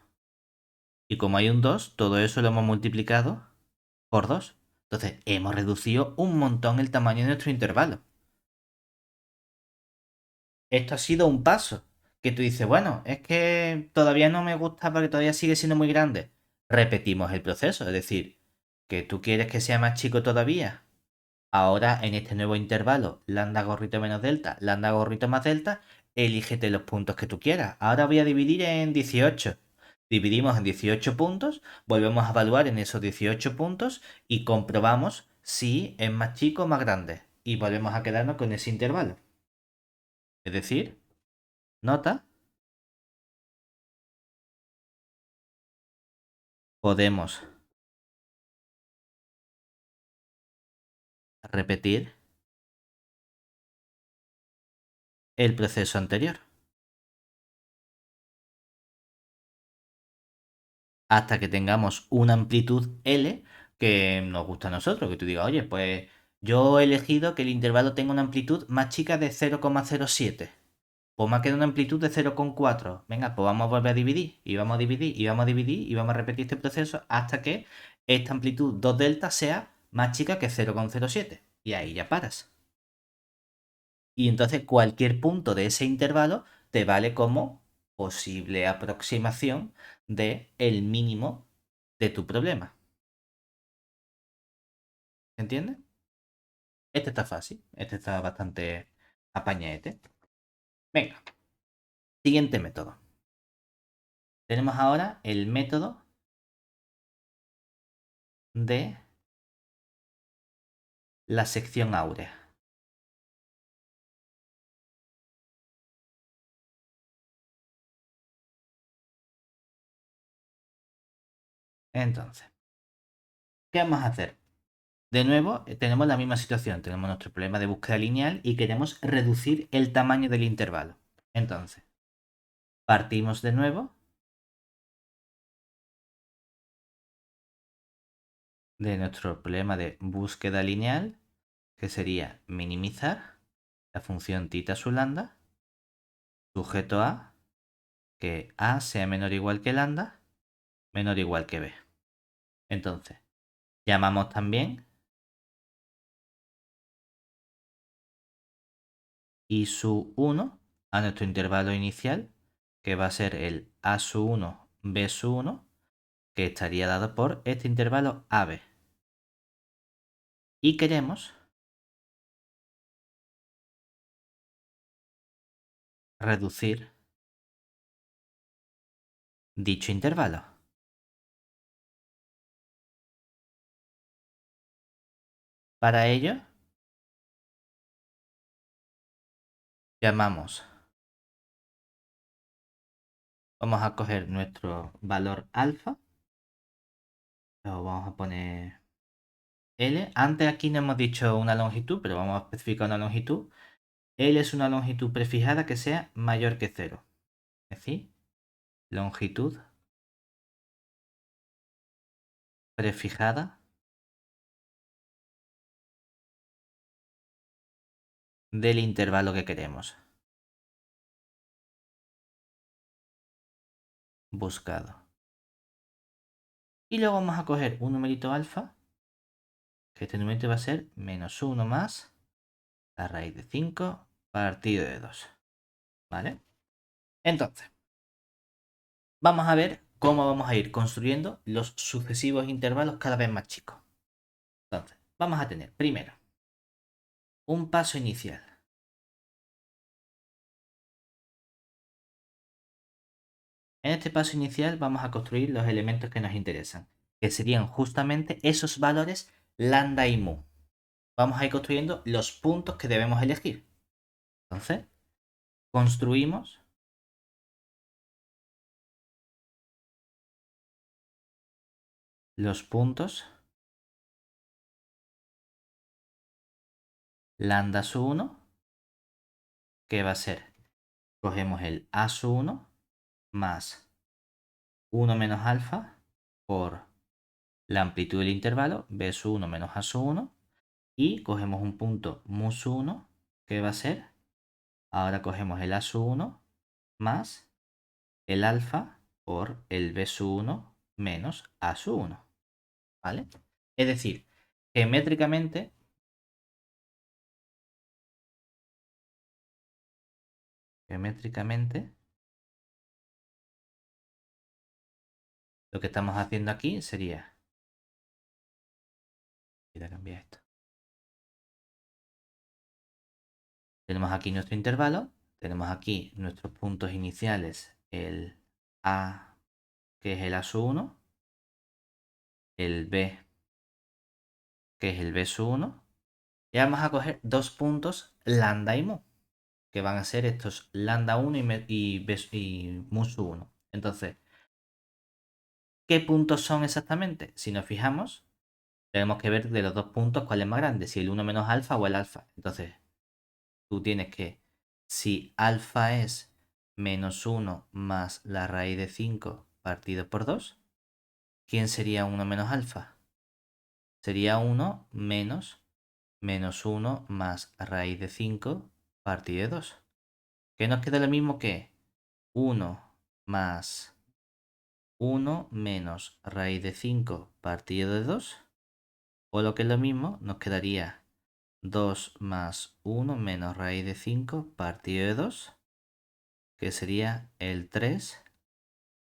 Y como hay un 2, todo eso lo hemos multiplicado por 2. Entonces, hemos reducido un montón el tamaño de nuestro intervalo. Esto ha sido un paso. Que tú dices, bueno, es que todavía no me gusta porque todavía sigue siendo muy grande. Repetimos el proceso, es decir, que tú quieres que sea más chico todavía. Ahora, en este nuevo intervalo, lambda gorrito menos delta, lambda gorrito más delta, elígete los puntos que tú quieras. Ahora voy a dividir en 18. Dividimos en 18 puntos, volvemos a evaluar en esos 18 puntos y comprobamos si es más chico o más grande. Y volvemos a quedarnos con ese intervalo. Es decir, nota, podemos repetir el proceso anterior hasta que tengamos una amplitud L que nos gusta a nosotros, que tú digas, oye, pues yo he elegido que el intervalo tenga una amplitud más chica de 0,07. Pues me ha quedado una amplitud de 0,4. Venga, pues vamos a volver a dividir, y vamos a dividir, y vamos a dividir, y vamos a repetir este proceso hasta que esta amplitud 2 delta sea más chica que 0,07. Y ahí ya paras. Y entonces cualquier punto de ese intervalo te vale como posible aproximación de el mínimo de tu problema. ¿Entiendes? Este está fácil, este está bastante apañadete. Venga, siguiente método. Tenemos ahora el método de la sección áurea. Entonces, ¿qué vamos a hacer? De nuevo, tenemos la misma situación. Tenemos nuestro problema de búsqueda lineal y queremos reducir el tamaño del intervalo. Entonces, partimos de nuevo de nuestro problema de búsqueda lineal, que sería minimizar la función tita su lambda sujeto a que A sea menor o igual que lambda, menor o igual que B. Entonces, llamamos también I sub 1 a nuestro intervalo inicial, que va a ser el A sub 1, B sub 1, que estaría dado por este intervalo AB. Y queremos reducir dicho intervalo. Para ello, llamamos, vamos a coger nuestro valor alfa, lo vamos a poner L. Antes aquí no hemos dicho una longitud, pero vamos a especificar una longitud. L es una longitud prefijada que sea mayor que 0. Es decir, longitud prefijada del intervalo que queremos. Buscado. Y luego vamos a coger un numerito alfa, que este numerito va a ser menos 1 más la raíz de 5 partido de 2. ¿Vale? Entonces, vamos a ver cómo vamos a ir construyendo los sucesivos intervalos cada vez más chicos. Entonces, vamos a tener primero un paso inicial. En este paso inicial vamos a construir los elementos que nos interesan, que serían justamente esos valores lambda y mu. Vamos a ir construyendo los puntos que debemos elegir. Entonces, construimos los puntos lambda sub 1, que va a ser, cogemos el a sub 1 más 1 menos alfa por la amplitud del intervalo, b sub 1 menos a sub 1, y cogemos un punto mu sub 1, que va a ser, ahora cogemos el a sub 1 más el alfa por el b sub 1 menos a sub 1. ¿Vale? Es decir, geométricamente, lo que estamos haciendo aquí sería, voy a cambiar esto. Tenemos aquí nuestro intervalo, tenemos aquí nuestros puntos iniciales, el A, que es el A sub 1, el B, que es el B sub 1, y vamos a coger dos puntos lambda y mu, que van a ser estos lambda 1 y mu sub 1. Entonces, ¿qué puntos son exactamente? Si nos fijamos, tenemos que ver de los dos puntos cuál es más grande, si el 1 menos alfa o el alfa. Entonces, tú tienes que, si alfa es menos 1 más la raíz de 5 partido por 2, ¿quién sería 1 menos alfa? Sería 1 menos 1 más raíz de 5 partido de 2. Que nos queda lo mismo que 1 más 1 menos raíz de 5 partido de 2. O lo que es lo mismo, nos quedaría 2 más 1 menos raíz de 5 partido de 2, que sería el 3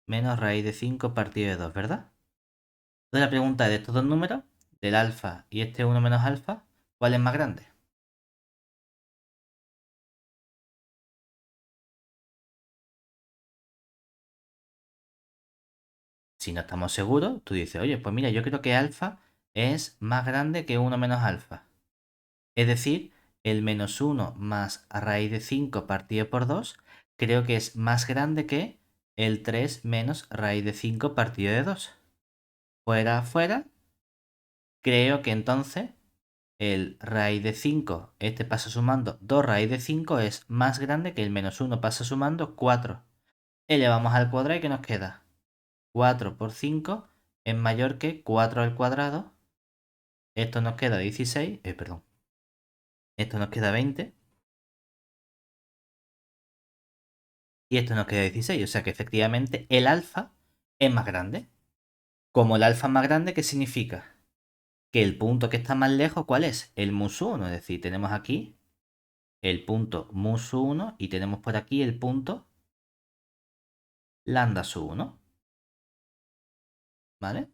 menos raíz de 5 partido de 2, ¿verdad? Entonces la pregunta es, de estos dos números, del alfa y este 1 menos alfa, ¿cuál es más grande? Si no estamos seguros, tú dices, oye, pues mira, yo creo que alfa es más grande que 1 menos alfa. Es decir, el menos 1 más raíz de 5 partido por 2, creo que es más grande que el 3 menos raíz de 5 partido de 2. Fuera, fuera, creo que entonces el raíz de 5, este pasa sumando 2 raíz de 5, es más grande que el menos 1 pasa sumando 4. Elevamos al cuadrado y ¿qué nos queda? 4 por 5 es mayor que 4 al cuadrado. Esto nos queda 16, perdón. Esto nos queda 20. Y esto nos queda 16. O sea que efectivamente el alfa es más grande. Como el alfa es más grande, ¿qué significa? Que el punto que está más lejos, ¿cuál es? El mus1. Es decir, tenemos aquí el punto mus1 y tenemos por aquí el punto lambda1. ¿Vale?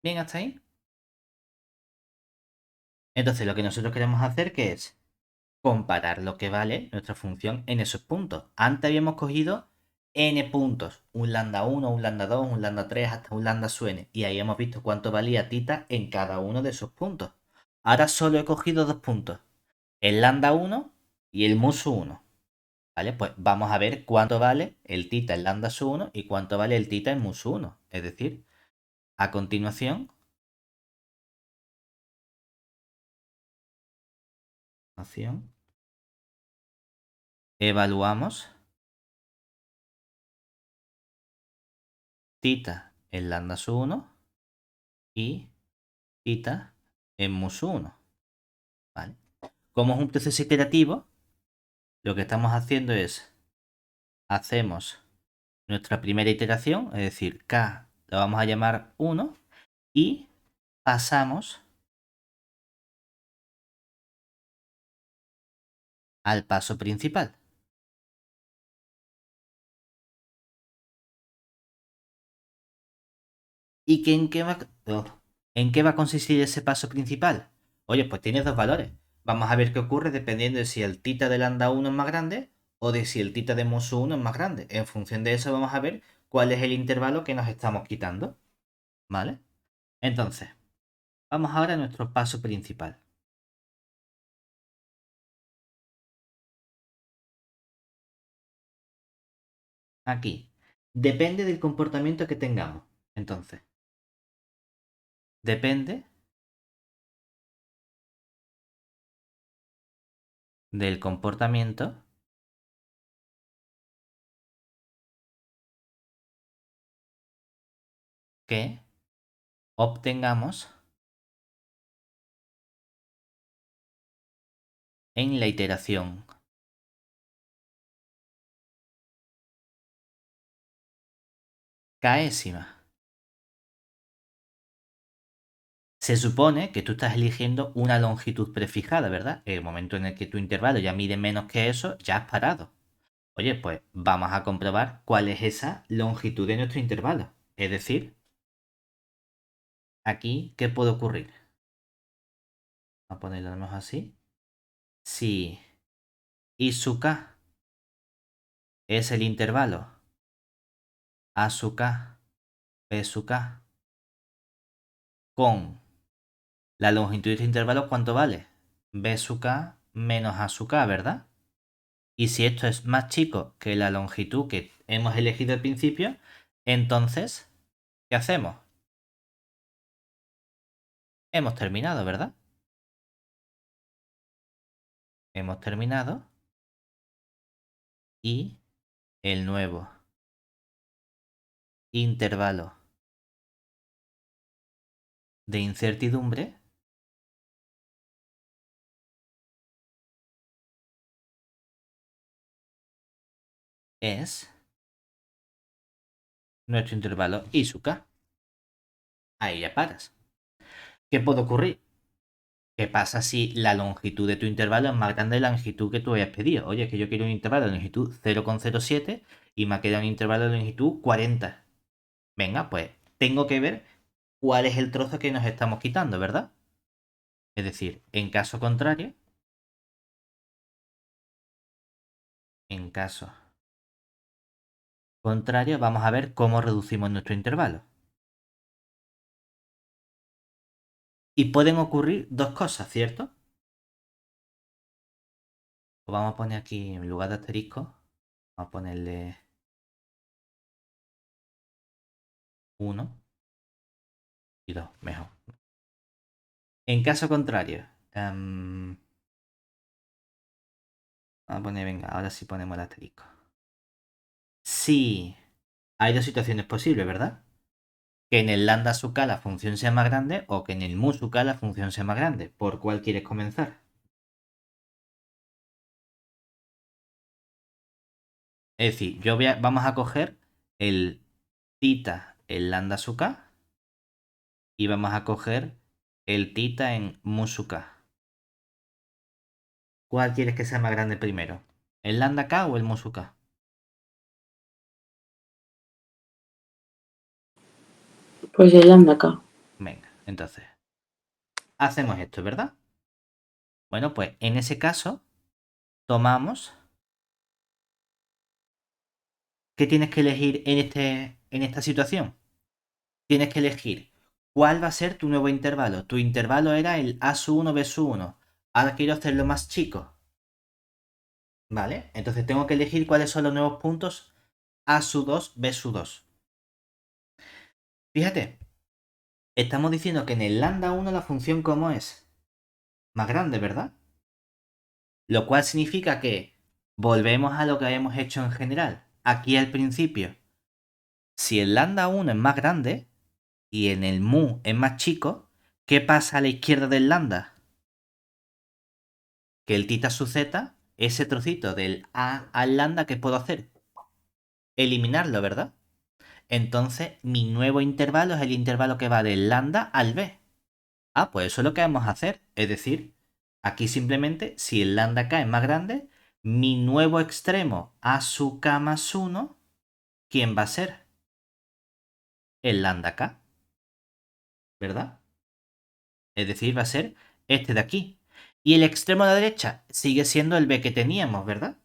Bien, hasta ahí. Entonces, lo que nosotros queremos hacer, ¿qué es? Comparar lo que vale nuestra función en esos puntos. Antes habíamos cogido n puntos, un lambda 1, un lambda 2, un lambda 3, hasta un lambda suene, y ahí hemos visto cuánto valía tita en cada uno de esos puntos. Ahora solo he cogido dos puntos, el lambda 1 y el musu 1. ¿Vale? Pues vamos a ver cuánto vale el tita en lambda su 1 y cuánto vale el tita en musu 1. Es decir, a continuación, evaluamos tita en lambda su 1 y tita en musu 1. ¿Vale? Como es un proceso iterativo, lo que estamos haciendo es, hacemos nuestra primera iteración, es decir, k lo vamos a llamar 1 y pasamos al paso principal. ¿Y que en qué va a consistir ese paso principal? Oye, pues tiene dos valores. Vamos a ver qué ocurre dependiendo de si el tita de lambda 1 es más grande o de si el tita de musu 1 es más grande. En función de eso vamos a ver cuál es el intervalo que nos estamos quitando. ¿Vale? Entonces, vamos ahora a nuestro paso principal. Aquí. Depende del comportamiento que tengamos. Entonces, depende del comportamiento que obtengamos en la iteración késima. Se supone que tú estás eligiendo una longitud prefijada, ¿verdad? En el momento en el que tu intervalo ya mide menos que eso, ya has parado. Oye, pues vamos a comprobar cuál es esa longitud de nuestro intervalo. Es decir, aquí, ¿qué puede ocurrir? Vamos a ponerlo mejor así. Si I sub k es el intervalo A sub k, B sub k, con la longitud de este intervalo, ¿cuánto vale? B sub k menos A sub k, ¿verdad? Y si esto es más chico que la longitud que hemos elegido al principio, entonces, ¿qué hacemos? Hemos terminado, ¿verdad? Hemos terminado y el nuevo intervalo de incertidumbre es nuestro intervalo I sub k. Ahí ya paras. ¿Qué puede ocurrir? ¿Qué pasa si la longitud de tu intervalo es más grande de la longitud que tú hayas pedido? Oye, es que yo quiero un intervalo de longitud 0,07 y me ha quedado un intervalo de longitud 40. Venga, pues tengo que ver cuál es el trozo que nos estamos quitando, ¿verdad? Es decir, en caso contrario, vamos a ver cómo reducimos nuestro intervalo. Y pueden ocurrir dos cosas, ¿cierto? Pues vamos a poner aquí, en lugar de asterisco, vamos a ponerle 1 y 2, mejor. En caso contrario, vamos a poner, venga, ahora sí ponemos el asterisco. Sí, hay dos situaciones posibles, ¿verdad? Que en el lambda sub k la función sea más grande o que en el mu sub k la función sea más grande. ¿Por cuál quieres comenzar? Es decir, vamos a coger el tita en lambda su k y vamos a coger el tita en mu su k. ¿Cuál quieres que sea más grande primero? ¿El lambda k o el mu su k? Pues el lambda acá. Venga, entonces, hacemos esto, ¿verdad? Bueno, pues en ese caso, tomamos. ¿Qué tienes que elegir en esta situación? Tienes que elegir cuál va a ser tu nuevo intervalo. Tu intervalo era el A su 1, B su 1. Ahora quiero hacerlo más chico. ¿Vale? Entonces tengo que elegir cuáles son los nuevos puntos A su 2, B su 2. Fíjate, estamos diciendo que en el lambda 1 la función como es más grande, ¿verdad? Lo cual significa que volvemos a lo que habíamos hecho en general. Aquí al principio, si el lambda 1 es más grande y en el mu es más chico, ¿qué pasa a la izquierda del lambda? Que el tita sub z, ese trocito del a al lambda, ¿qué puedo hacer? Eliminarlo, ¿verdad? Entonces, mi nuevo intervalo es el intervalo que va del lambda al b. Ah, pues eso es lo que vamos a hacer. Es decir, aquí simplemente, si el lambda k es más grande, mi nuevo extremo a su k más 1, ¿quién va a ser? El lambda k, ¿verdad? Es decir, va a ser este de aquí. Y el extremo de la derecha sigue siendo el b que teníamos, ¿verdad?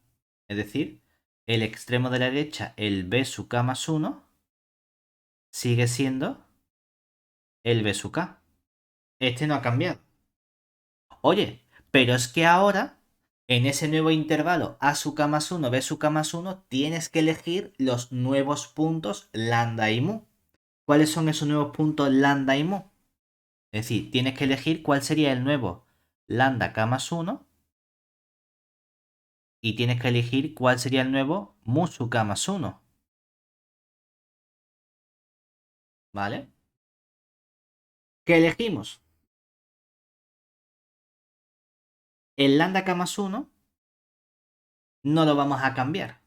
Es decir, el extremo de la derecha, el b su k más 1, sigue siendo el b su k. Este no ha cambiado. Oye, pero es que ahora, en ese nuevo intervalo a su k más 1, b su k más 1, tienes que elegir los nuevos puntos lambda y mu. ¿Cuáles son esos nuevos puntos lambda y mu? Es decir, tienes que elegir cuál sería el nuevo lambda k más 1 y tienes que elegir cuál sería el nuevo mu su k más 1. ¿Vale? ¿Qué elegimos? El lambda k más 1 no lo vamos a cambiar.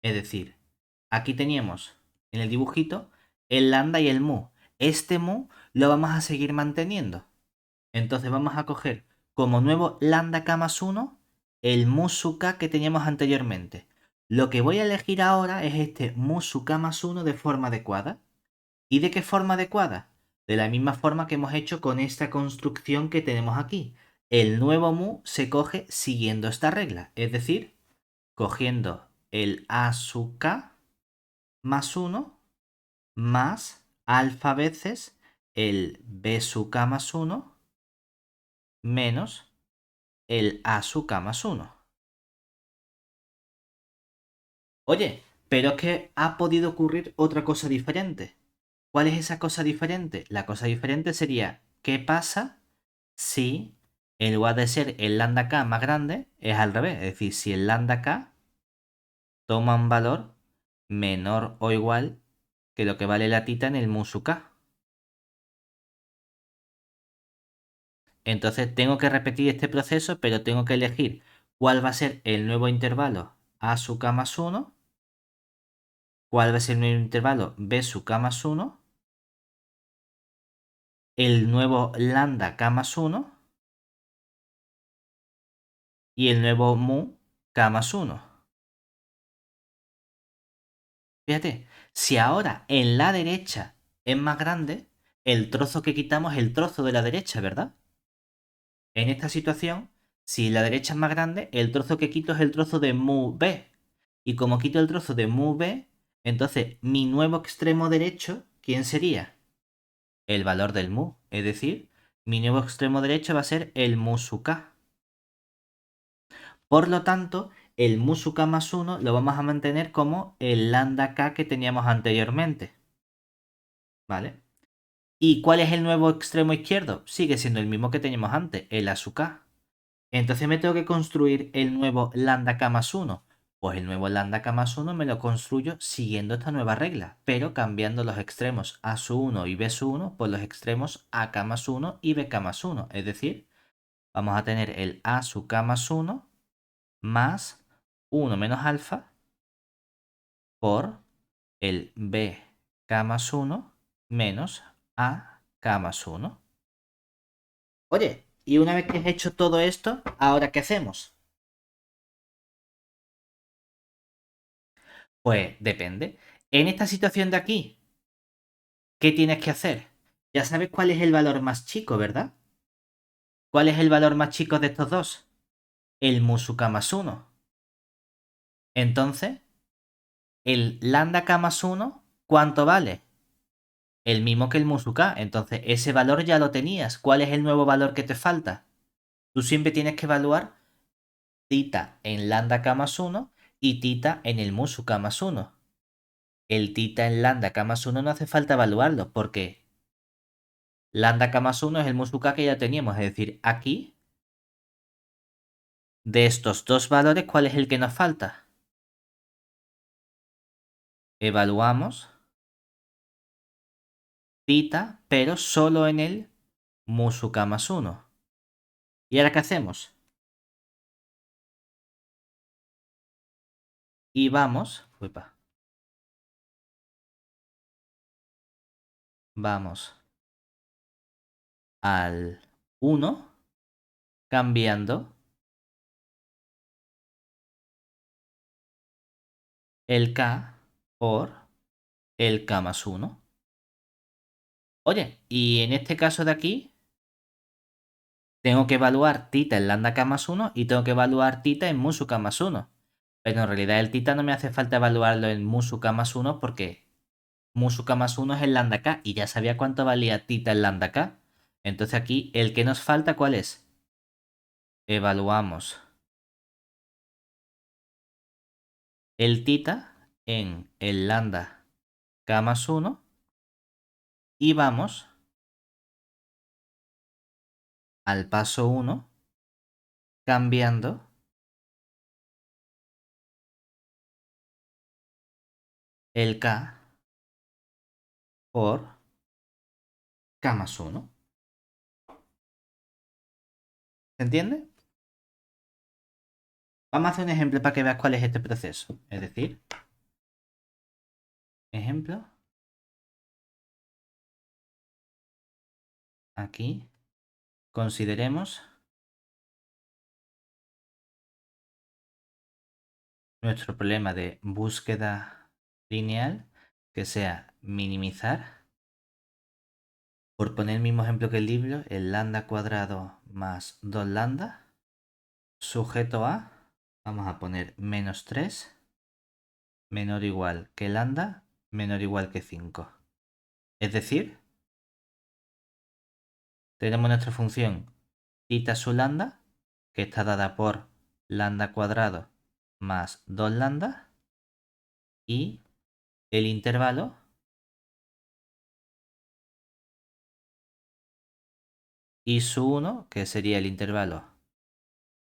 Es decir, aquí teníamos en el dibujito el lambda y el mu. Este mu lo vamos a seguir manteniendo. Entonces vamos a coger como nuevo lambda k más 1 el mu su k que teníamos anteriormente. Lo que voy a elegir ahora es este mu su k más 1 de forma adecuada. ¿Y de qué forma adecuada? De la misma forma que hemos hecho con esta construcción que tenemos aquí. El nuevo mu se coge siguiendo esta regla, es decir, cogiendo el a sub k más 1 más alfa veces el b sub k más 1 menos el a sub k más 1. Oye, pero es que ha podido ocurrir otra cosa diferente. ¿Cuál es esa cosa diferente? La cosa diferente sería, ¿qué pasa si en lugar de ser el lambda k más grande, es al revés? Es decir, si el lambda k toma un valor menor o igual que lo que vale la tita en el mu sub k. Entonces tengo que repetir este proceso, pero tengo que elegir cuál va a ser el nuevo intervalo a sub k más 1, cuál va a ser el nuevo intervalo b sub k más 1, el nuevo lambda k más 1 y el nuevo mu k más 1. Fíjate, si ahora en la derecha es más grande, el trozo que quitamos es el trozo de la derecha, ¿verdad? En esta situación, si la derecha es más grande, el trozo que quito es el trozo de mu b. Y como quito el trozo de mu b, entonces mi nuevo extremo derecho, ¿quién sería? El valor del mu. Es decir, mi nuevo extremo derecho va a ser el mu su k. Por lo tanto, el mu su k más 1 lo vamos a mantener como el lambda k que teníamos anteriormente. ¿Vale? ¿Y cuál es el nuevo extremo izquierdo? Sigue siendo el mismo que teníamos antes, el a su k. Entonces me tengo que construir el nuevo lambda k más 1. Pues el nuevo lambda k más 1 me lo construyo siguiendo esta nueva regla, pero cambiando los extremos a su 1 y b su 1 por los extremos ak más 1 y bk más 1. Es decir, vamos a tener el a su k más 1 más 1 menos alfa por el bk más 1 menos ak más 1. Oye, y una vez que has hecho todo esto, ¿ahora qué hacemos? Pues depende. En esta situación de aquí, ¿qué tienes que hacer? Ya sabes cuál es el valor más chico, ¿verdad? ¿Cuál es el valor más chico de estos dos? El mu k más 1. Entonces, el lambda k más 1, ¿cuánto vale? El mismo que el mu k. Entonces, ese valor ya lo tenías. ¿Cuál es el nuevo valor que te falta? Tú siempre tienes que evaluar tita en lambda k más 1 y tita en el mu k más 1. El tita en lambda k más 1 no hace falta evaluarlo porque lambda k más 1 es el mu k que ya teníamos. Es decir, aquí, de estos dos valores, ¿cuál es el que nos falta? Evaluamos tita, pero solo en el mu k más 1. ¿Y ahora qué hacemos? Y vamos, vamos al 1 cambiando el k por el k más 1. Oye, y en este caso de aquí, tengo que evaluar tita en lambda k más 1 y tengo que evaluar tita en mu k más 1. Pero en realidad el tita no me hace falta evaluarlo en mu k más 1 porque mu k más 1 es el lambda k y ya sabía cuánto valía tita en lambda k. Entonces aquí el que nos falta, ¿cuál es? Evaluamos el tita en el lambda k más 1 y vamos al paso 1 cambiando el k por k más 1. ¿Se entiende? Vamos a hacer un ejemplo para que veas cuál es este proceso. Es decir, ejemplo, aquí consideremos nuestro problema de búsqueda lineal, que sea minimizar. Por poner el mismo ejemplo que el libro, el lambda cuadrado más 2 lambda, sujeto a, vamos a poner menos 3, menor o igual que lambda, menor o igual que 5. Es decir, tenemos nuestra función tita su lambda, que está dada por lambda cuadrado más 2 lambda, y el intervalo I su 1, que sería el intervalo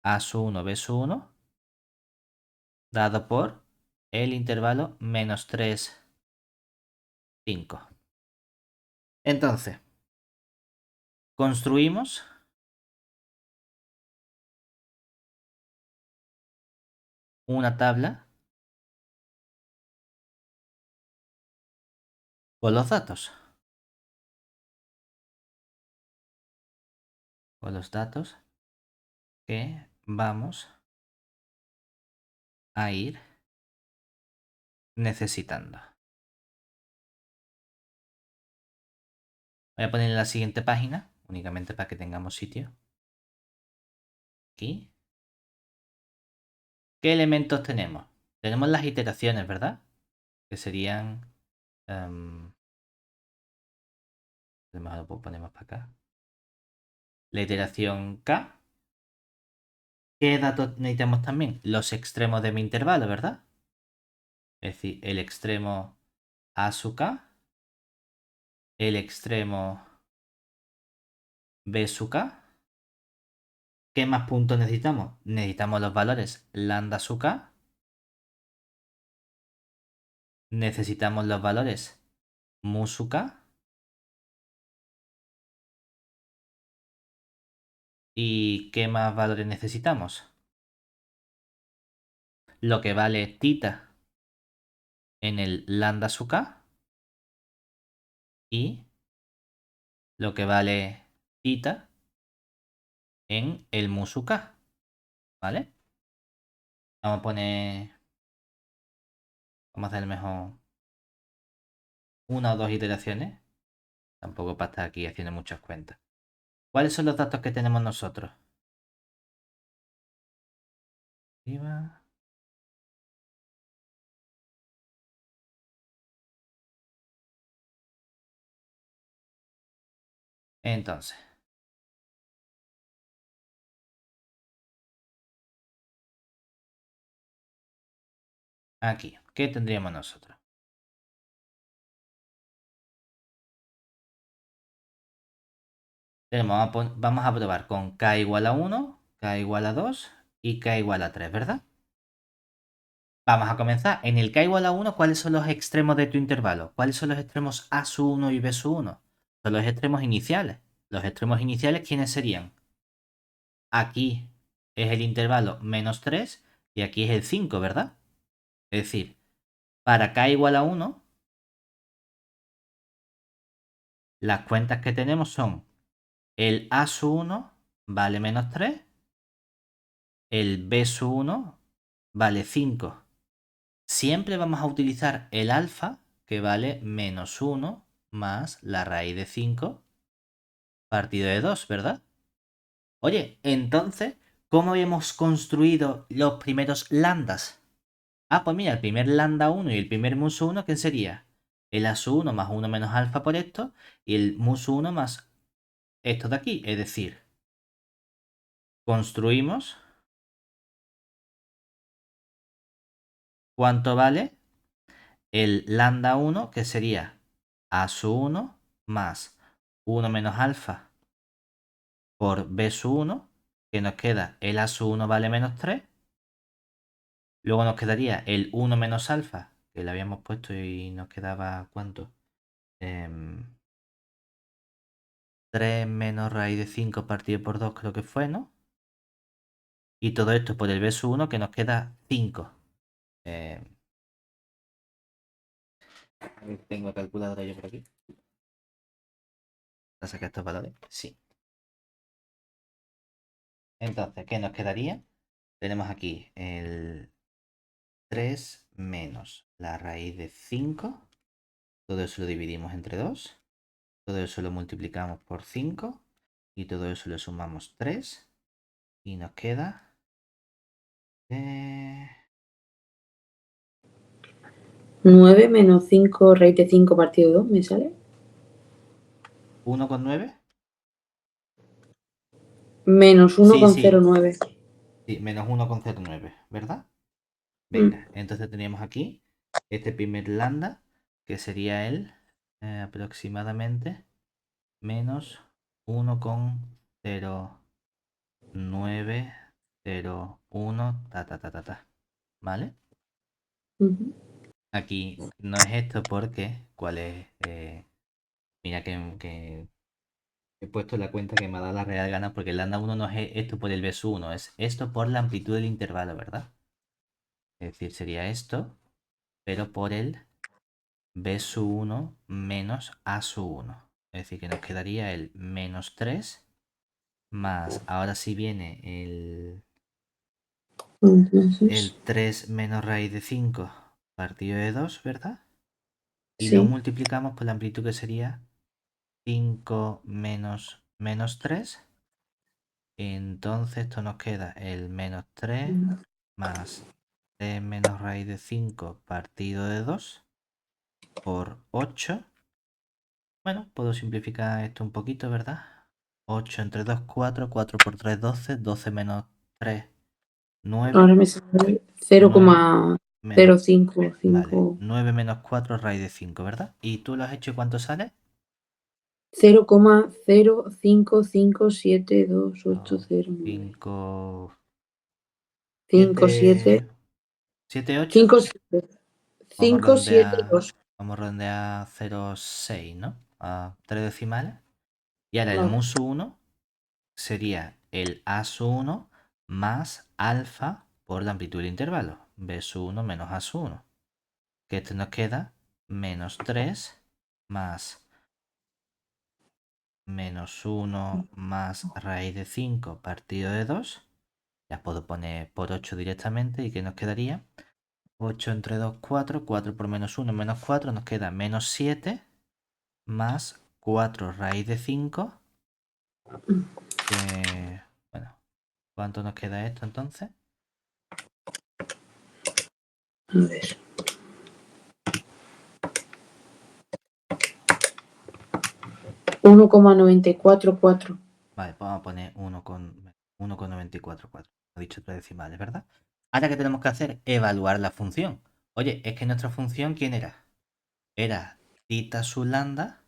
A su 1, B su 1, dado por el intervalo menos 3, 5. Entonces, construimos una tabla con los datos. Con los datos que vamos a ir necesitando. Voy a poner en la siguiente página, únicamente para que tengamos sitio. Aquí. ¿Qué elementos tenemos? Tenemos las iteraciones, ¿verdad? Que serían... a lo mejor lo ponemos para acá. La iteración K. ¿Qué datos necesitamos también? Los extremos de mi intervalo, ¿verdad? Es decir, el extremo A sub K, el extremo B sub K. ¿Qué más puntos necesitamos? Necesitamos los valores lambda sub K. Necesitamos los valores mu sub K. ¿Y qué más valores necesitamos? Lo que vale tita en el lambda sub k y lo que vale theta en el mu sub k, ¿vale? Vamos a poner, vamos a hacer mejor una o dos iteraciones, tampoco para estar aquí haciendo muchas cuentas. ¿Cuáles son los datos que tenemos nosotros? Arriba. Entonces, aquí, ¿qué tendríamos nosotros? Vamos a probar con k igual a 1, k igual a 2 y k igual a 3, ¿verdad? Vamos a comenzar. En el k igual a 1, ¿cuáles son los extremos de tu intervalo? ¿Cuáles son los extremos a sub 1 y b sub 1? Son los extremos iniciales. Los extremos iniciales, ¿quiénes serían? Aquí es el intervalo menos 3 y aquí es el 5, ¿verdad? Es decir, para k igual a 1, las cuentas que tenemos son el a sub 1 vale menos 3, el b sub 1 vale 5. Siempre vamos a utilizar el alfa, que vale menos 1 más la raíz de 5 partido de 2, ¿verdad? Oye, entonces, ¿cómo habíamos construido los primeros lambdas? Ah, pues mira, el primer lambda 1 y el primer mus 1, ¿qué sería? El a sub 1 más 1 menos alfa por esto y el mus 1 más esto de aquí. Es decir, construimos cuánto vale el lambda 1, que sería a sub 1 más 1 menos alfa por b sub 1, que nos queda el a sub 1 vale menos 3. Luego nos quedaría el 1 menos alfa, que le habíamos puesto y nos quedaba ¿cuánto? 3 menos raíz de 5 partido por 2 creo que fue, ¿no? Y todo esto por el b sub 1, que nos queda 5. Eh, Tengo calculadora yo por aquí. ¿La sacar estos valores? Sí. Entonces, ¿qué nos quedaría? Tenemos aquí el 3 menos la raíz de 5. Todo eso lo dividimos entre 2. Todo eso lo multiplicamos por 5. Y todo eso le sumamos 3. Y nos queda... 9 menos 5 raíz de 5 partido de 2, ¿me sale? 1,9. Menos Sí, sí. 1,09. Sí, menos 1,09, ¿verdad? Mm, Venga, entonces teníamos aquí este primer lambda, que sería el aproximadamente menos 1,0901 ta ta ta ta ta. ¿Vale? ujú. Aquí no es esto porque, ¿cuál es? Mira que he puesto la cuenta que me ha dado la real gana porque el lambda 1 no es esto por el b 1, es esto por la amplitud del intervalo, ¿verdad? Es decir, sería esto, pero por el b 1 menos a 1. Es decir, que nos quedaría el menos 3 más, ahora sí viene el Entonces, 3 menos raíz de 5 partido de 2, ¿verdad? Y lo sí. multiplicamos por la amplitud que sería 5 menos menos 3. Entonces esto nos queda el menos 3 más 3 menos raíz de 5 partido de 2 por 8. Bueno, puedo simplificar esto un poquito, ¿verdad? 8 entre 2, 4, 4 por 3, 12, 12 menos 3, 9, Ahora me sale 9 menos, 0,055. vale, 9 menos 4 raíz de 5, ¿verdad? ¿Y tú lo has hecho y cuánto sale? 0,05572809. 5, 57. 7, 7, 8. 57. Vamos a redondear, 572. vamos a redondear 0,6, ¿no? A 3 decimales. Y ahora el Vale. musu 1 sería el a su 1 más alfa por la amplitud del intervalo. B su 1 menos a su 1. que esto nos queda menos 3 más menos 1 más raíz de 5 partido de 2. Ya puedo poner por 8 directamente. ¿Y qué nos quedaría? 8 entre 2, 4. 4 por menos 1, menos 4. Nos queda menos 7 más 4 raíz de 5. Que, bueno, ¿cuánto nos queda esto entonces? A ver. 1,944. Vale, pues vamos a poner 1,944. He dicho tres decimales, ¿verdad? Ahora, ¿qué tenemos que hacer? Evaluar la función. Oye, es que nuestra función, ¿quién era? Era tita sub lambda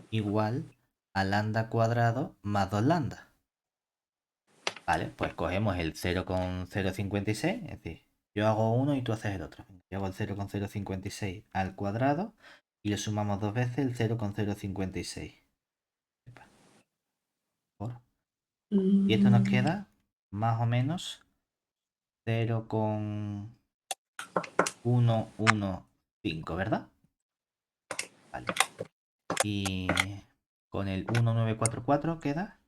igual a lambda cuadrado más 2 lambda. Vale, pues cogemos el 0,056, es decir, yo hago uno y tú haces el otro. Yo hago el 0,056 al cuadrado y le sumamos dos veces el 0,056. Y esto nos queda más o menos 0,115, ¿verdad? Vale. Y con el 1944 queda.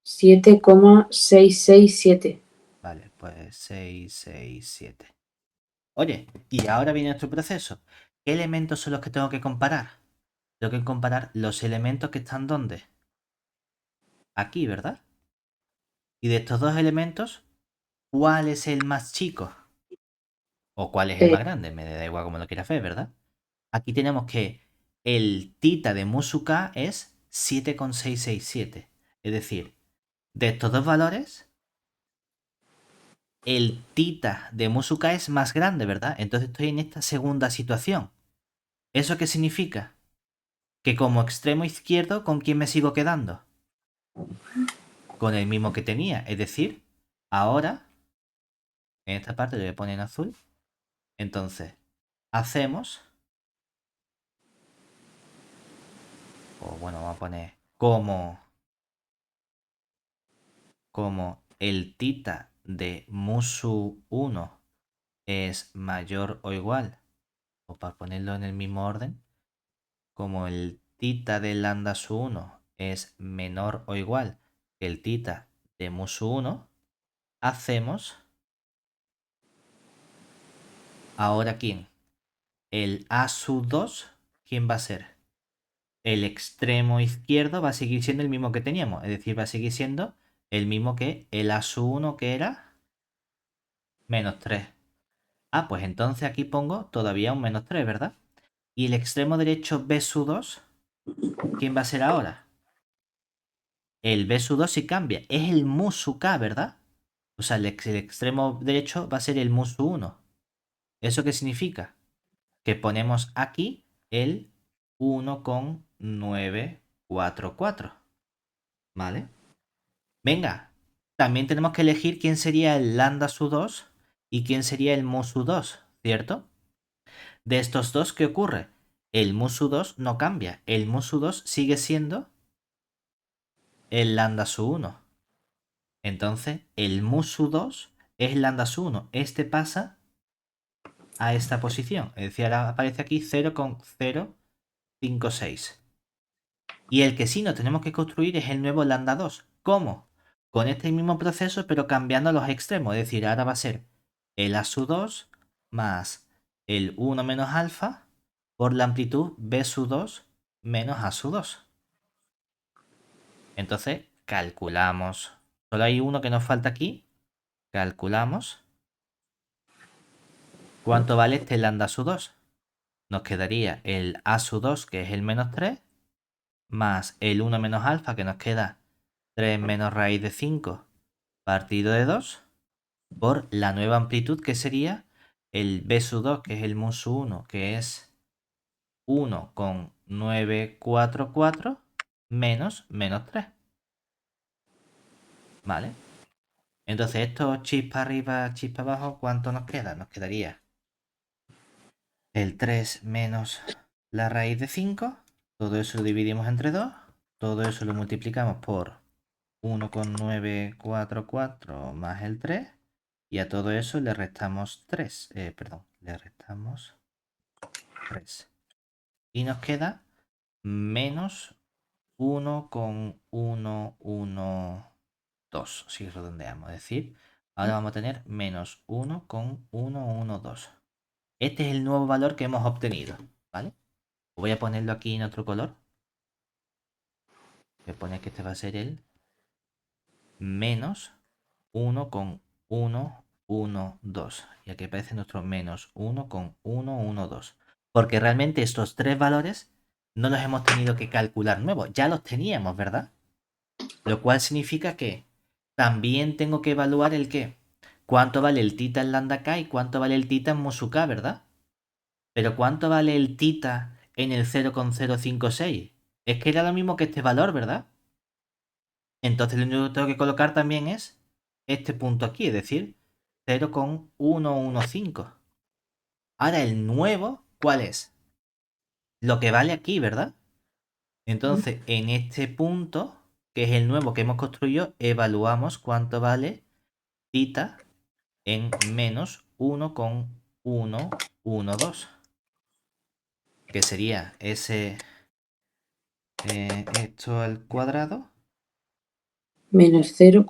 7,667. Vale, pues 667. Oye, y ahora viene nuestro proceso. ¿Qué elementos son los que tengo que comparar? Tengo que comparar los elementos que están ¿dónde? Aquí, ¿verdad? Y de estos dos elementos, ¿cuál es el más chico? ¿O cuál es el más grande? Me da igual como lo quieras ver, ¿verdad? Aquí tenemos que el tita de Musuka es 7,667. Es decir, de estos dos valores, el tita de Musuka es más grande, ¿verdad? Entonces estoy en esta segunda situación. ¿Eso qué significa? Que como extremo izquierdo, ¿con quién me sigo quedando? Con el mismo que tenía. Es decir, ahora, en esta parte le voy a poner en azul. Entonces, hacemos, o bueno, vamos a poner como el tita de Musu 1 es mayor o igual, o para ponerlo en el mismo orden, como el tita de lambda su 1 es menor o igual que el tita de Musu 1, hacemos ahora quién. El a sub 2, ¿quién va a ser? El extremo izquierdo va a seguir siendo el mismo que teníamos, es decir, va a seguir siendo el mismo que el a sub 1 que era menos 3. Ah, pues entonces aquí pongo todavía un menos 3, ¿verdad? Y el extremo derecho B sub 2, ¿quién va a ser ahora? El B sub 2 sí cambia, es el mu sub k, ¿verdad? O sea, el extremo derecho va a ser el mu sub 1. ¿Eso qué significa? Que ponemos aquí el 1,944. ¿Vale? Venga, también tenemos que elegir quién sería el lambda sub 2 y quién sería el mu sub 2, ¿cierto? De estos dos, ¿qué ocurre? El mu sub 2 no cambia. El mu sub 2 sigue siendo el lambda sub 1. Entonces, el mu sub 2 es lambda sub 1. Este pasa a esta posición. Es decir, ahora aparece aquí 0,056. Y el que sí nos tenemos que construir es el nuevo lambda 2. ¿Cómo? Con este mismo proceso, pero cambiando los extremos. Es decir, ahora va a ser el a sub 2 más el 1 menos alfa por la amplitud b sub 2 menos a sub 2. Entonces, calculamos. Solo hay uno que nos falta aquí. Calculamos. ¿Cuánto vale este lambda sub 2? Nos quedaría el a sub 2, que es el menos 3, más el 1 menos alfa, que nos queda 3 menos raíz de 5 partido de 2, por la nueva amplitud, que sería el b sub 2, que es el mu sub 1, que es 1,944 menos 3. ¿Vale? Entonces, estos chispa arriba, chispa abajo, ¿cuánto nos queda? Nos quedaría el 3 menos la raíz de 5. Todo eso lo dividimos entre 2. Todo eso lo multiplicamos por 1,944 más el 3. Y a todo eso le restamos 3. Perdón, le restamos 3. Y nos queda menos 1,112. Si redondeamos. Es decir, ahora vamos a tener menos 1,112. Este es el nuevo valor que hemos obtenido. ¿Vale? Voy a ponerlo aquí en otro color. Voy a poner que este va a ser el menos 1,112. Y aquí aparece nuestro menos 1,112. Porque realmente estos tres valores no los hemos tenido que calcular nuevos. Ya los teníamos, ¿verdad? Lo cual significa que también tengo que evaluar el qué. ¿Cuánto vale el tita en lambda k y cuánto vale el tita en musu k, verdad? Pero ¿cuánto vale el tita en el 0,056? Es que era lo mismo que este valor, ¿verdad? Entonces lo único que tengo que colocar también es este punto aquí, es decir, 0,115. Ahora el nuevo, ¿cuál es? Lo que vale aquí, ¿verdad? Entonces, en este punto, que es el nuevo que hemos construido, evaluamos cuánto vale tita en menos 1,112. Que sería ese esto al cuadrado. Menos 0,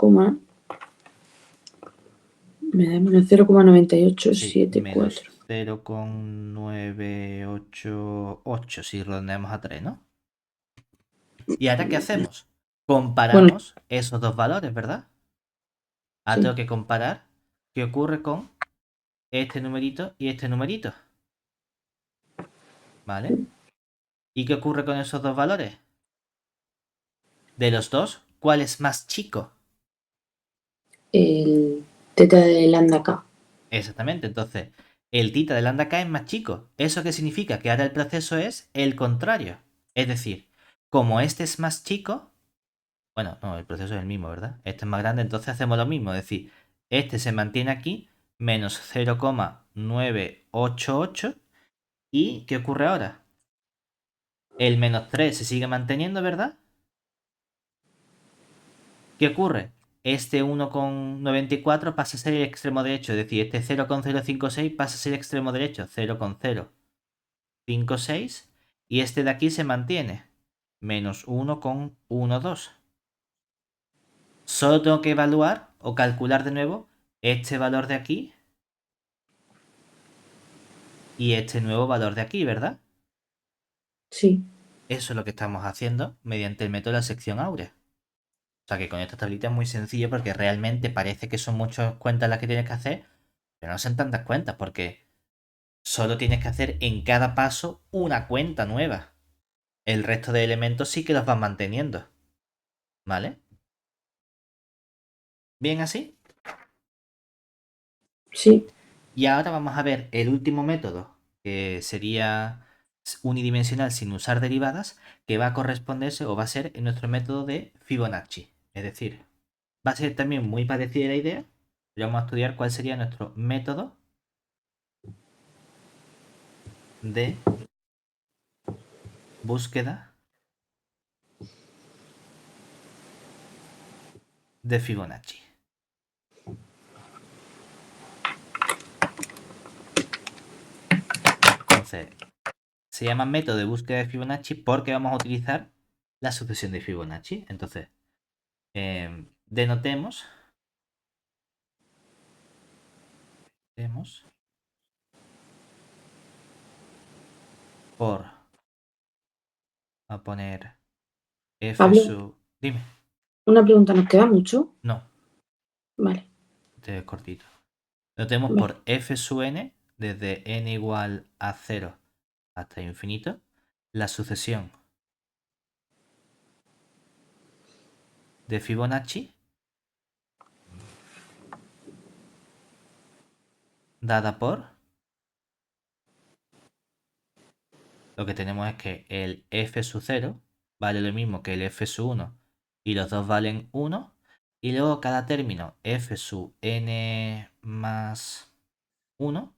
me da menos Sí, 0,9874. menos 0,988 si redondeamos a 3, ¿no? ¿Y ahora qué hacemos? Bueno, Comparamos esos dos valores, ¿verdad? Ahora tengo sí. que comparar qué ocurre con este numerito y este numerito. ¿Vale? ¿Y qué ocurre con esos dos valores? De los dos, ¿cuál es más chico? El teta de lambda K. Exactamente, entonces el tita de lambda k es más chico. ¿Eso qué significa? Que ahora el proceso es el contrario. Es decir, como este es más chico, bueno, no, el proceso es el mismo, ¿verdad? Este es más grande, entonces hacemos lo mismo. Es decir, este se mantiene aquí, menos 0,988. ¿Y qué ocurre ahora? El menos 3 se sigue manteniendo, ¿verdad? ¿Qué ocurre? Este 1,94 pasa a ser el extremo derecho, es decir, este 0,056 pasa a ser el extremo derecho, 0,056, y este de aquí se mantiene, menos 1,12. Solo tengo que evaluar o calcular de nuevo este valor de aquí y este nuevo valor de aquí, ¿verdad? Sí, Eso es lo que estamos haciendo mediante el método de la sección áurea. O sea que con esta tablita es muy sencillo porque realmente parece que son muchas cuentas las que tienes que hacer, pero no son tantas cuentas porque solo tienes que hacer en cada paso una cuenta nueva. El resto de elementos sí que los vas manteniendo. ¿Vale? ¿Bien así? sí. Y ahora vamos a ver el último método, que sería unidimensional sin usar derivadas, que va a corresponderse o va a ser en nuestro método de Fibonacci. Es decir, va a ser también muy parecida la idea, pero vamos a estudiar cuál sería nuestro método de búsqueda de Fibonacci. Entonces, se llama método de búsqueda de Fibonacci porque vamos a utilizar la sucesión de Fibonacci. Entonces, denotemos por, a poner f Pablo, sub, dime, una pregunta, ¿nos queda mucho? no, Vale, este es cortito. Notemos vale. por f sub n, desde n igual a 0 hasta infinito, la sucesión de Fibonacci dada por, lo que tenemos es que el f sub 0 vale lo mismo que el f sub 1 y los dos valen 1, y luego cada término f sub n más 1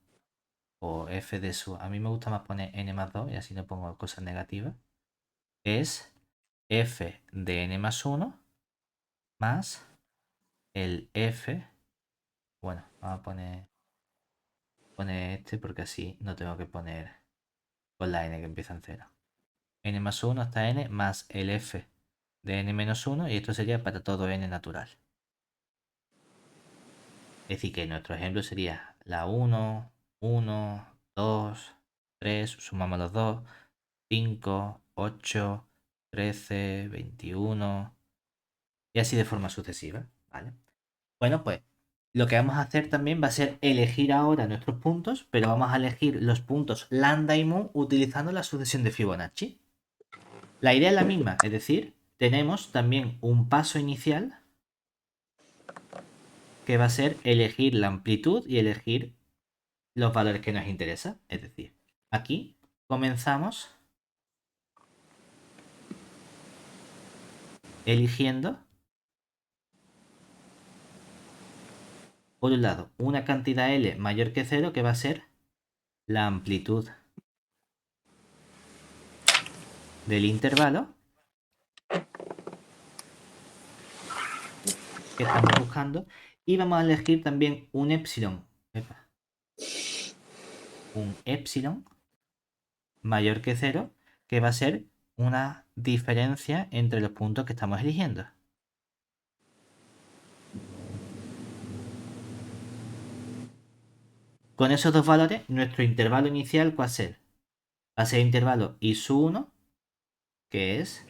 o f de sub, a mí me gusta más poner n más 2 y así no pongo cosas negativas, es f de n más 1 más el f, bueno, vamos a poner este porque así no tengo que poner con la n que empieza en 0. N más 1 hasta n más el f de n menos 1 y esto sería para todo n natural. Es decir, que nuestro ejemplo sería la 1, 1, 2, 3, sumamos los 2, 5, 8, 13, 21 y así de forma sucesiva, ¿vale? Bueno, pues lo que vamos a hacer también va a ser elegir ahora nuestros puntos, pero vamos a elegir los puntos lambda y mu utilizando la sucesión de Fibonacci. La idea es la misma, es decir, tenemos también un paso inicial que va a ser elegir la amplitud y elegir los valores que nos interesan. Es decir, aquí comenzamos eligiendo, por un lado, una cantidad L mayor que 0 que va a ser la amplitud del intervalo que estamos buscando y vamos a elegir también un epsilon, mayor que 0 que va a ser una diferencia entre los puntos que estamos eligiendo. Con esos dos valores, nuestro intervalo inicial, ¿cuál va a ser? Va a ser el intervalo I1, que es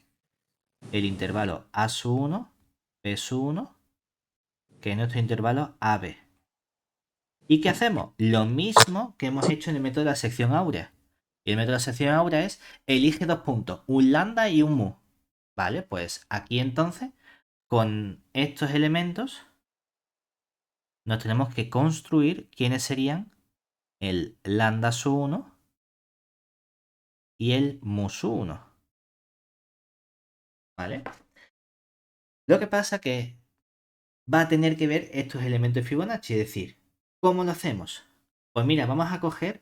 el intervalo A1, B1, que es nuestro intervalo AB. ¿Y qué hacemos? Lo mismo que hemos hecho en el método de la sección áurea. Y el método de la sección áurea es elige dos puntos, un lambda y un mu. Vale, pues aquí entonces, con estos elementos, nos tenemos que construir quiénes serían el lambda su 1 y el mu su 1. ¿Vale? Lo que pasa que va a tener que ver estos elementos de Fibonacci, es decir, ¿cómo lo hacemos? Pues mira, vamos a coger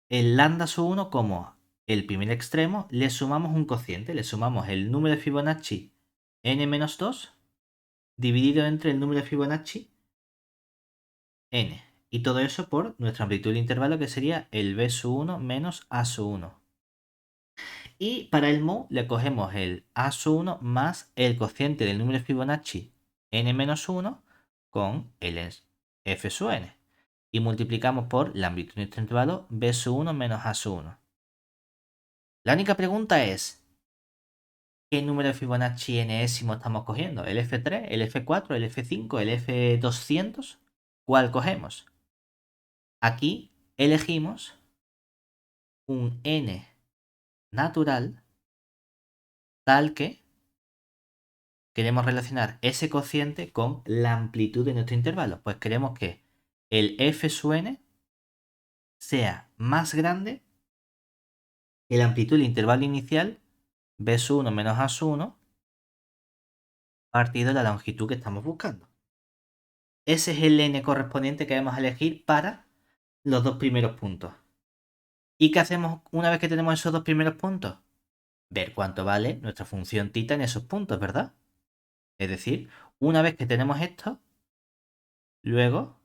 el lambda sub 1 como el primer extremo, le sumamos un cociente, le sumamos el número de Fibonacci n-2 dividido entre el número de Fibonacci n. Y todo eso por nuestra amplitud del intervalo que sería el b sub 1 menos a sub 1. Y para el mu le cogemos el a sub 1 más el cociente del número de Fibonacci n-1 con el f sub n. Y multiplicamos por la amplitud de nuestro intervalo b sub 1 menos a sub 1. La única pregunta es, ¿qué número de Fibonacci enésimo estamos cogiendo? ¿El F3, el F4, el F5, el F200? ¿Cuál cogemos? Aquí elegimos un n natural tal que queremos relacionar ese cociente con la amplitud de nuestro intervalo. Pues queremos que el f sub n sea más grande que la amplitud del intervalo inicial b sub 1 menos a sub 1 partido de la longitud que estamos buscando. Ese es el n correspondiente que vamos a elegir para los dos primeros puntos. ¿Y qué hacemos una vez que tenemos esos dos primeros puntos? Ver cuánto vale nuestra función θ en esos puntos, ¿verdad? Es decir, una vez que tenemos esto, luego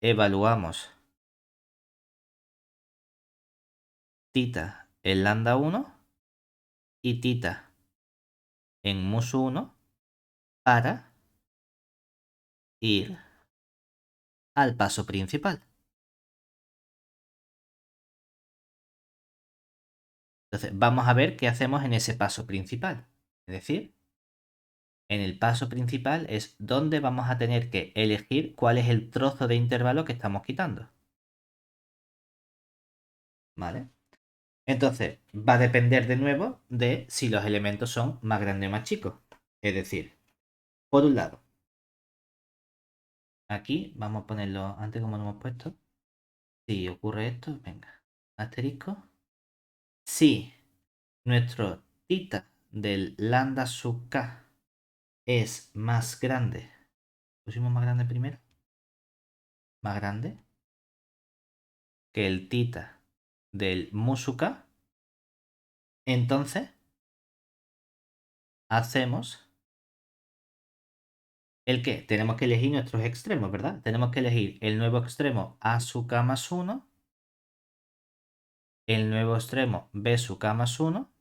evaluamos θ en lambda 1 y θ en mus 1 para ir al paso principal. Entonces, vamos a ver qué hacemos en ese paso principal. Es decir, en el paso principal es donde vamos a tener que elegir cuál es el trozo de intervalo que estamos quitando. ¿Vale? Entonces, va a depender de nuevo de si los elementos son más grandes o más chicos. Es decir, por un lado, aquí vamos a ponerlo antes como lo hemos puesto. Si ocurre esto, venga, asterisco. Si nuestro θ del lambda sub k es más grande, pusimos más grande primero, más grande que el θ del mu sub k, entonces hacemos ¿el qué? Tenemos que elegir nuestros extremos, ¿verdad? Tenemos que elegir el nuevo extremo a sub k más 1 el nuevo extremo b sub k más 1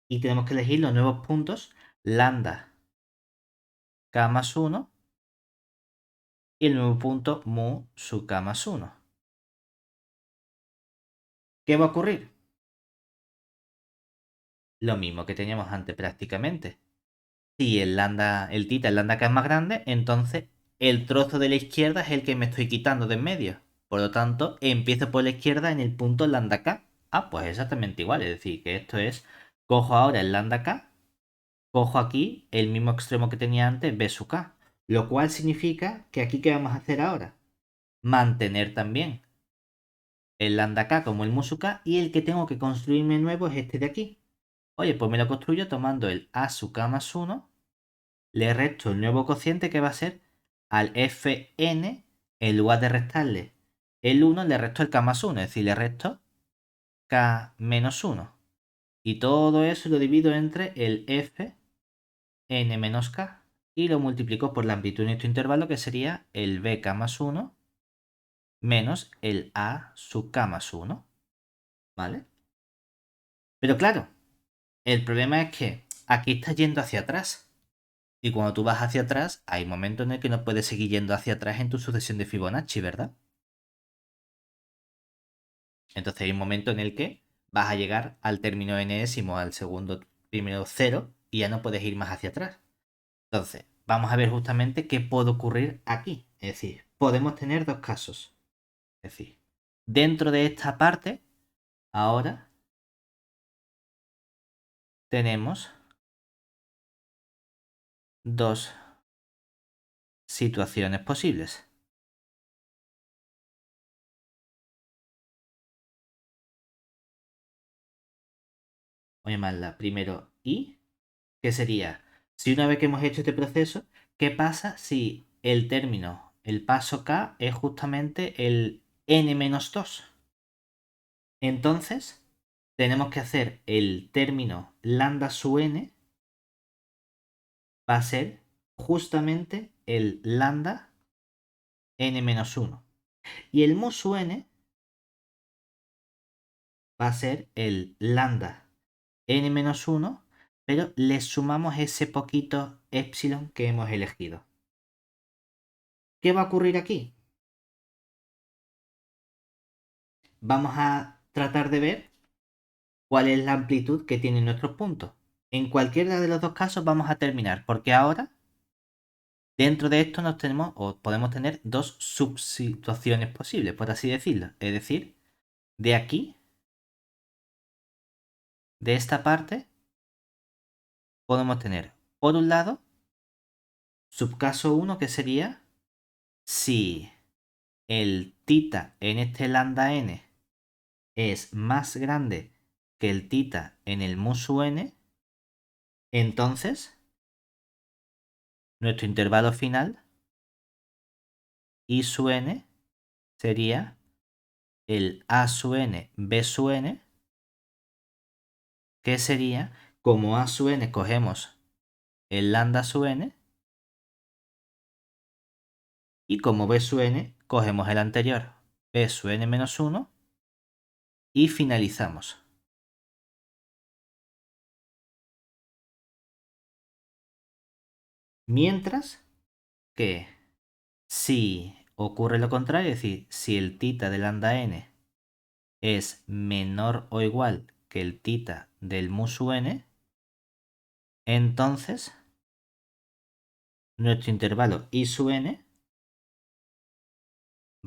y tenemos que elegir los nuevos puntos lambda k más 1 y el nuevo punto mu sub k más 1. ¿Qué va a ocurrir? Lo mismo que teníamos antes prácticamente. Si el tita, el lambda k es más grande, entonces el trozo de la izquierda es el que me estoy quitando de en medio. Por lo tanto, empiezo por la izquierda en el punto lambda k. Ah, pues exactamente igual. Es decir, que esto es, cojo ahora el lambda k, cojo aquí el mismo extremo que tenía antes, b sub k. Lo cual significa que aquí, ¿qué vamos a hacer ahora? Mantener también el lambda k como el mu sub k y el que tengo que construirme nuevo es este de aquí. Oye, pues me lo construyo tomando el a sub k más 1, le resto el nuevo cociente que va a ser al fn, en lugar de restarle el 1, le resto el k más 1, es decir, le resto k menos 1. Y todo eso lo divido entre el fn menos k y lo multiplico por la amplitud en este intervalo que sería el bk más 1 menos el a sub k más 1. ¿Vale? Pero claro, el problema es que aquí está yendo hacia atrás. Y cuando tú vas hacia atrás, hay momentos en el que no puedes seguir yendo hacia atrás en tu sucesión de Fibonacci, ¿verdad? Entonces hay un momento en el que vas a llegar al término enésimo, al segundo primero cero, y ya no puedes ir más hacia atrás. Entonces, vamos a ver justamente qué puede ocurrir aquí. Es decir, podemos tener dos casos. Es decir, dentro de esta parte, ahora tenemos dos situaciones posibles. Voy a llamarla primero I, que sería, si una vez que hemos hecho este proceso, ¿qué pasa si el término, el paso K, es justamente el n-2? Entonces, tenemos que hacer el término lambda sub n, va a ser justamente el lambda n-1. Y el mu sub n va a ser el lambda n-1, pero le sumamos ese poquito epsilon que hemos elegido. ¿Qué va a ocurrir aquí? Vamos a tratar de ver cuál es la amplitud que tienen nuestros puntos. En cualquiera de los dos casos vamos a terminar, porque ahora dentro de esto nos tenemos o podemos tener dos subsituaciones posibles, por así decirlo. Es decir, de aquí, de esta parte, podemos tener, por un lado, subcaso 1, que sería si el tita en este lambda n es más grande que el tita en el mu sub n, entonces nuestro intervalo final I sub n sería el a sub n b sub n, que sería, como a sub n cogemos el lambda sub n y como b sub n cogemos el anterior, b sub n menos 1 y finalizamos. Mientras que si ocurre lo contrario, es decir, si el tita de lambda n es menor o igual que el tita del mu sub n, entonces nuestro intervalo I sub n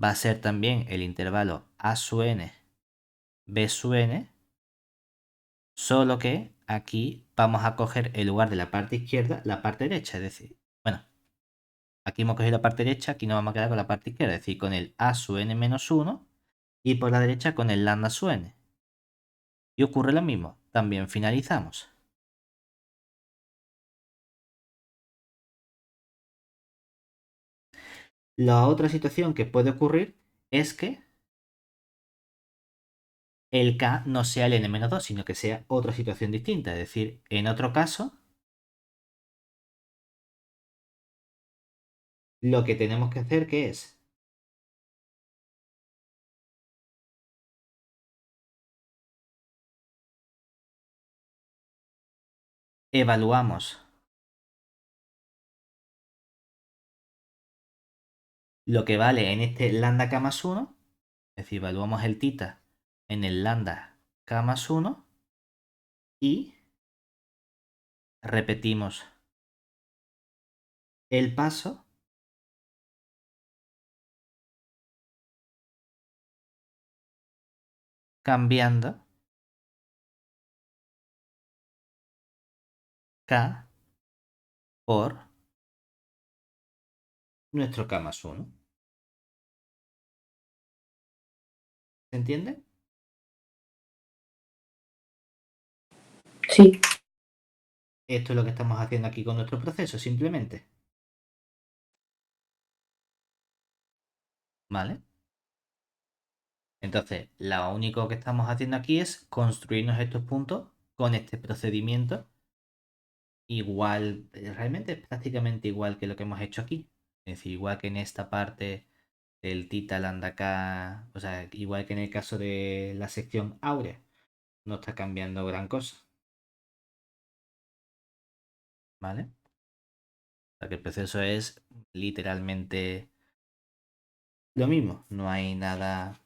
va a ser también el intervalo a sub n, b sub n, solo que aquí vamos a coger en lugar de la parte izquierda la parte derecha, es decir, bueno, aquí hemos cogido la parte derecha, aquí nos vamos a quedar con la parte izquierda, es decir, con el a sub n menos 1 y por la derecha con el lambda sub n. Y ocurre lo mismo, también finalizamos. La otra situación que puede ocurrir es que el K no sea el n-2, sino que sea otra situación distinta. Es decir, en otro caso, lo que tenemos que hacer que es evaluamos lo que vale en este lambda k más 1, es decir, evaluamos el tita en el lambda k más 1 y repetimos el paso cambiando k por nuestro k más 1. ¿Se entiende? Sí, Esto es lo que estamos haciendo aquí con nuestro proceso, simplemente. ¿Vale? Entonces, lo único que estamos haciendo aquí es construirnos estos puntos con este procedimiento igual, realmente es prácticamente igual que lo que hemos hecho aquí. Es decir, igual que en esta parte del tita lambda k, o sea, igual que en el caso de la sección áurea, no está cambiando gran cosa. ¿Vale? O sea, que el proceso es literalmente lo mismo, no hay nada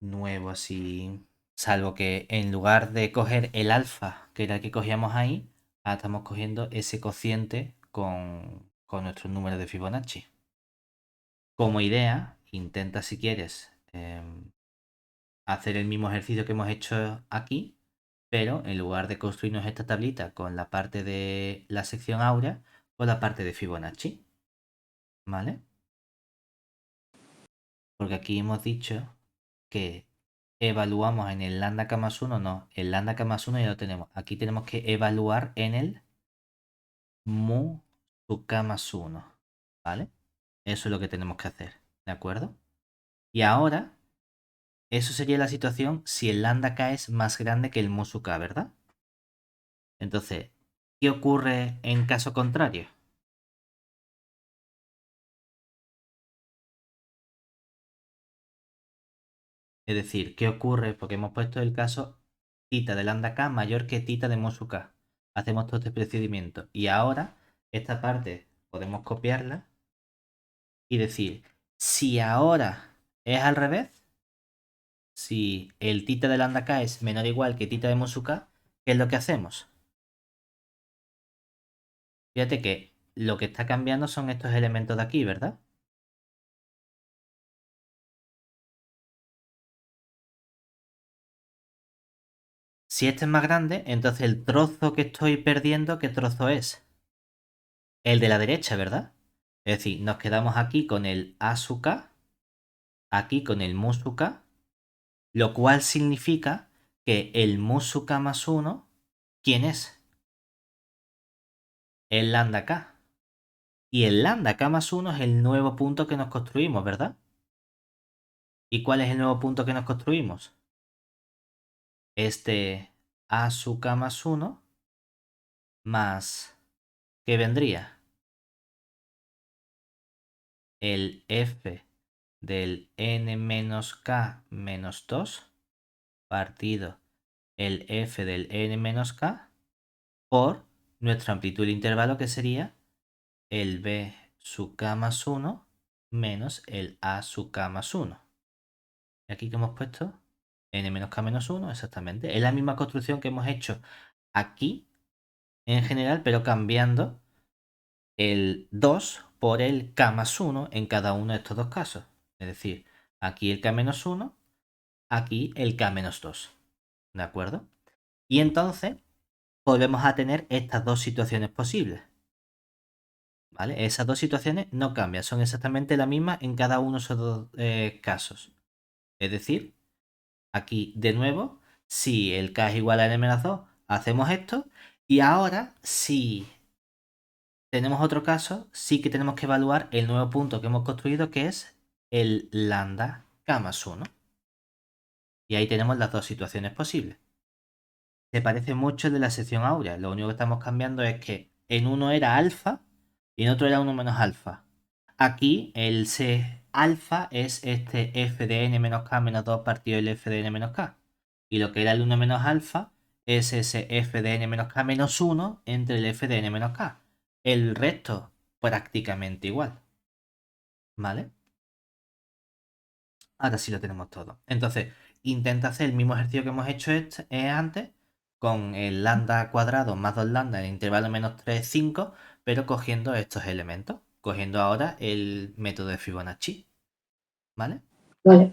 nuevo así, salvo que en lugar de coger el alfa, que era el que cogíamos ahí, ahora estamos cogiendo ese cociente con nuestro número de Fibonacci. Como idea, intenta si quieres hacer el mismo ejercicio que hemos hecho aquí, pero en lugar de construirnos esta tablita con la parte de la sección áurea, con la parte de Fibonacci. ¿Vale? Porque aquí hemos dicho que evaluamos en el lambda k más 1, no, el lambda k más 1 ya lo tenemos. Aquí tenemos que evaluar en el mu sub k más 1, ¿vale? Eso es lo que tenemos que hacer, ¿de acuerdo? Y ahora, eso sería la situación si el lambda k es más grande que el mu sub k, ¿verdad? Entonces, ¿qué ocurre en caso contrario? Es decir, ¿qué ocurre? Porque hemos puesto el caso tita de lambda k mayor que tita de mu sub k. Hacemos todo este procedimiento. Y ahora, esta parte podemos copiarla y decir, si ahora es al revés, si el tita de lambda k es menor o igual que tita de mu sub k, ¿qué es lo que hacemos? Fíjate que lo que está cambiando son estos elementos de aquí, ¿verdad? Si este es más grande, entonces el trozo que estoy perdiendo, ¿qué trozo es? El de la derecha, ¿verdad? Es decir, nos quedamos aquí con el A sub k, aquí con el mu sub k, lo cual significa que el mu sub k más 1, ¿quién es? El lambda k. Y el lambda k más 1 es el nuevo punto que nos construimos, ¿verdad? ¿Y cuál es el nuevo punto que nos construimos? Este A sub k más 1 más, ¿qué vendría? El f del n menos k menos 2 partido el f del n menos k por nuestra amplitud del intervalo, que sería el b sub k más 1 menos el a sub k más 1. Y aquí que hemos puesto n menos k menos 1, exactamente. Es la misma construcción que hemos hecho aquí en general, pero cambiando el 2 por el k más 1 en cada uno de estos dos casos. Es decir, aquí el k menos 1, aquí el k menos 2. ¿De acuerdo? Y entonces volvemos a tener estas dos situaciones posibles. ¿Vale? Esas dos situaciones no cambian, son exactamente la misma en cada uno de esos dos casos. Es decir, aquí de nuevo, si el k es igual a n menos 2, hacemos esto. Y ahora, si tenemos otro caso, sí que tenemos que evaluar el nuevo punto que hemos construido, que es el lambda k más 1. Y ahí tenemos las dos situaciones posibles. Se parece mucho el de la sección áurea. Lo único que estamos cambiando es que en uno era alfa y en otro era 1 menos alfa. Aquí el C alfa es este f de n menos k menos 2 partido el f de n menos k. Y lo que era el 1 menos alfa es ese f de n menos k menos 1 entre el f de n menos k. El resto prácticamente igual, ¿vale? Ahora sí lo tenemos todo. Entonces, intenta hacer el mismo ejercicio que hemos hecho antes, con el lambda cuadrado más 2 lambda en el intervalo menos 3 5, pero cogiendo estos elementos. Cogiendo ahora el método de Fibonacci, ¿vale? Vale.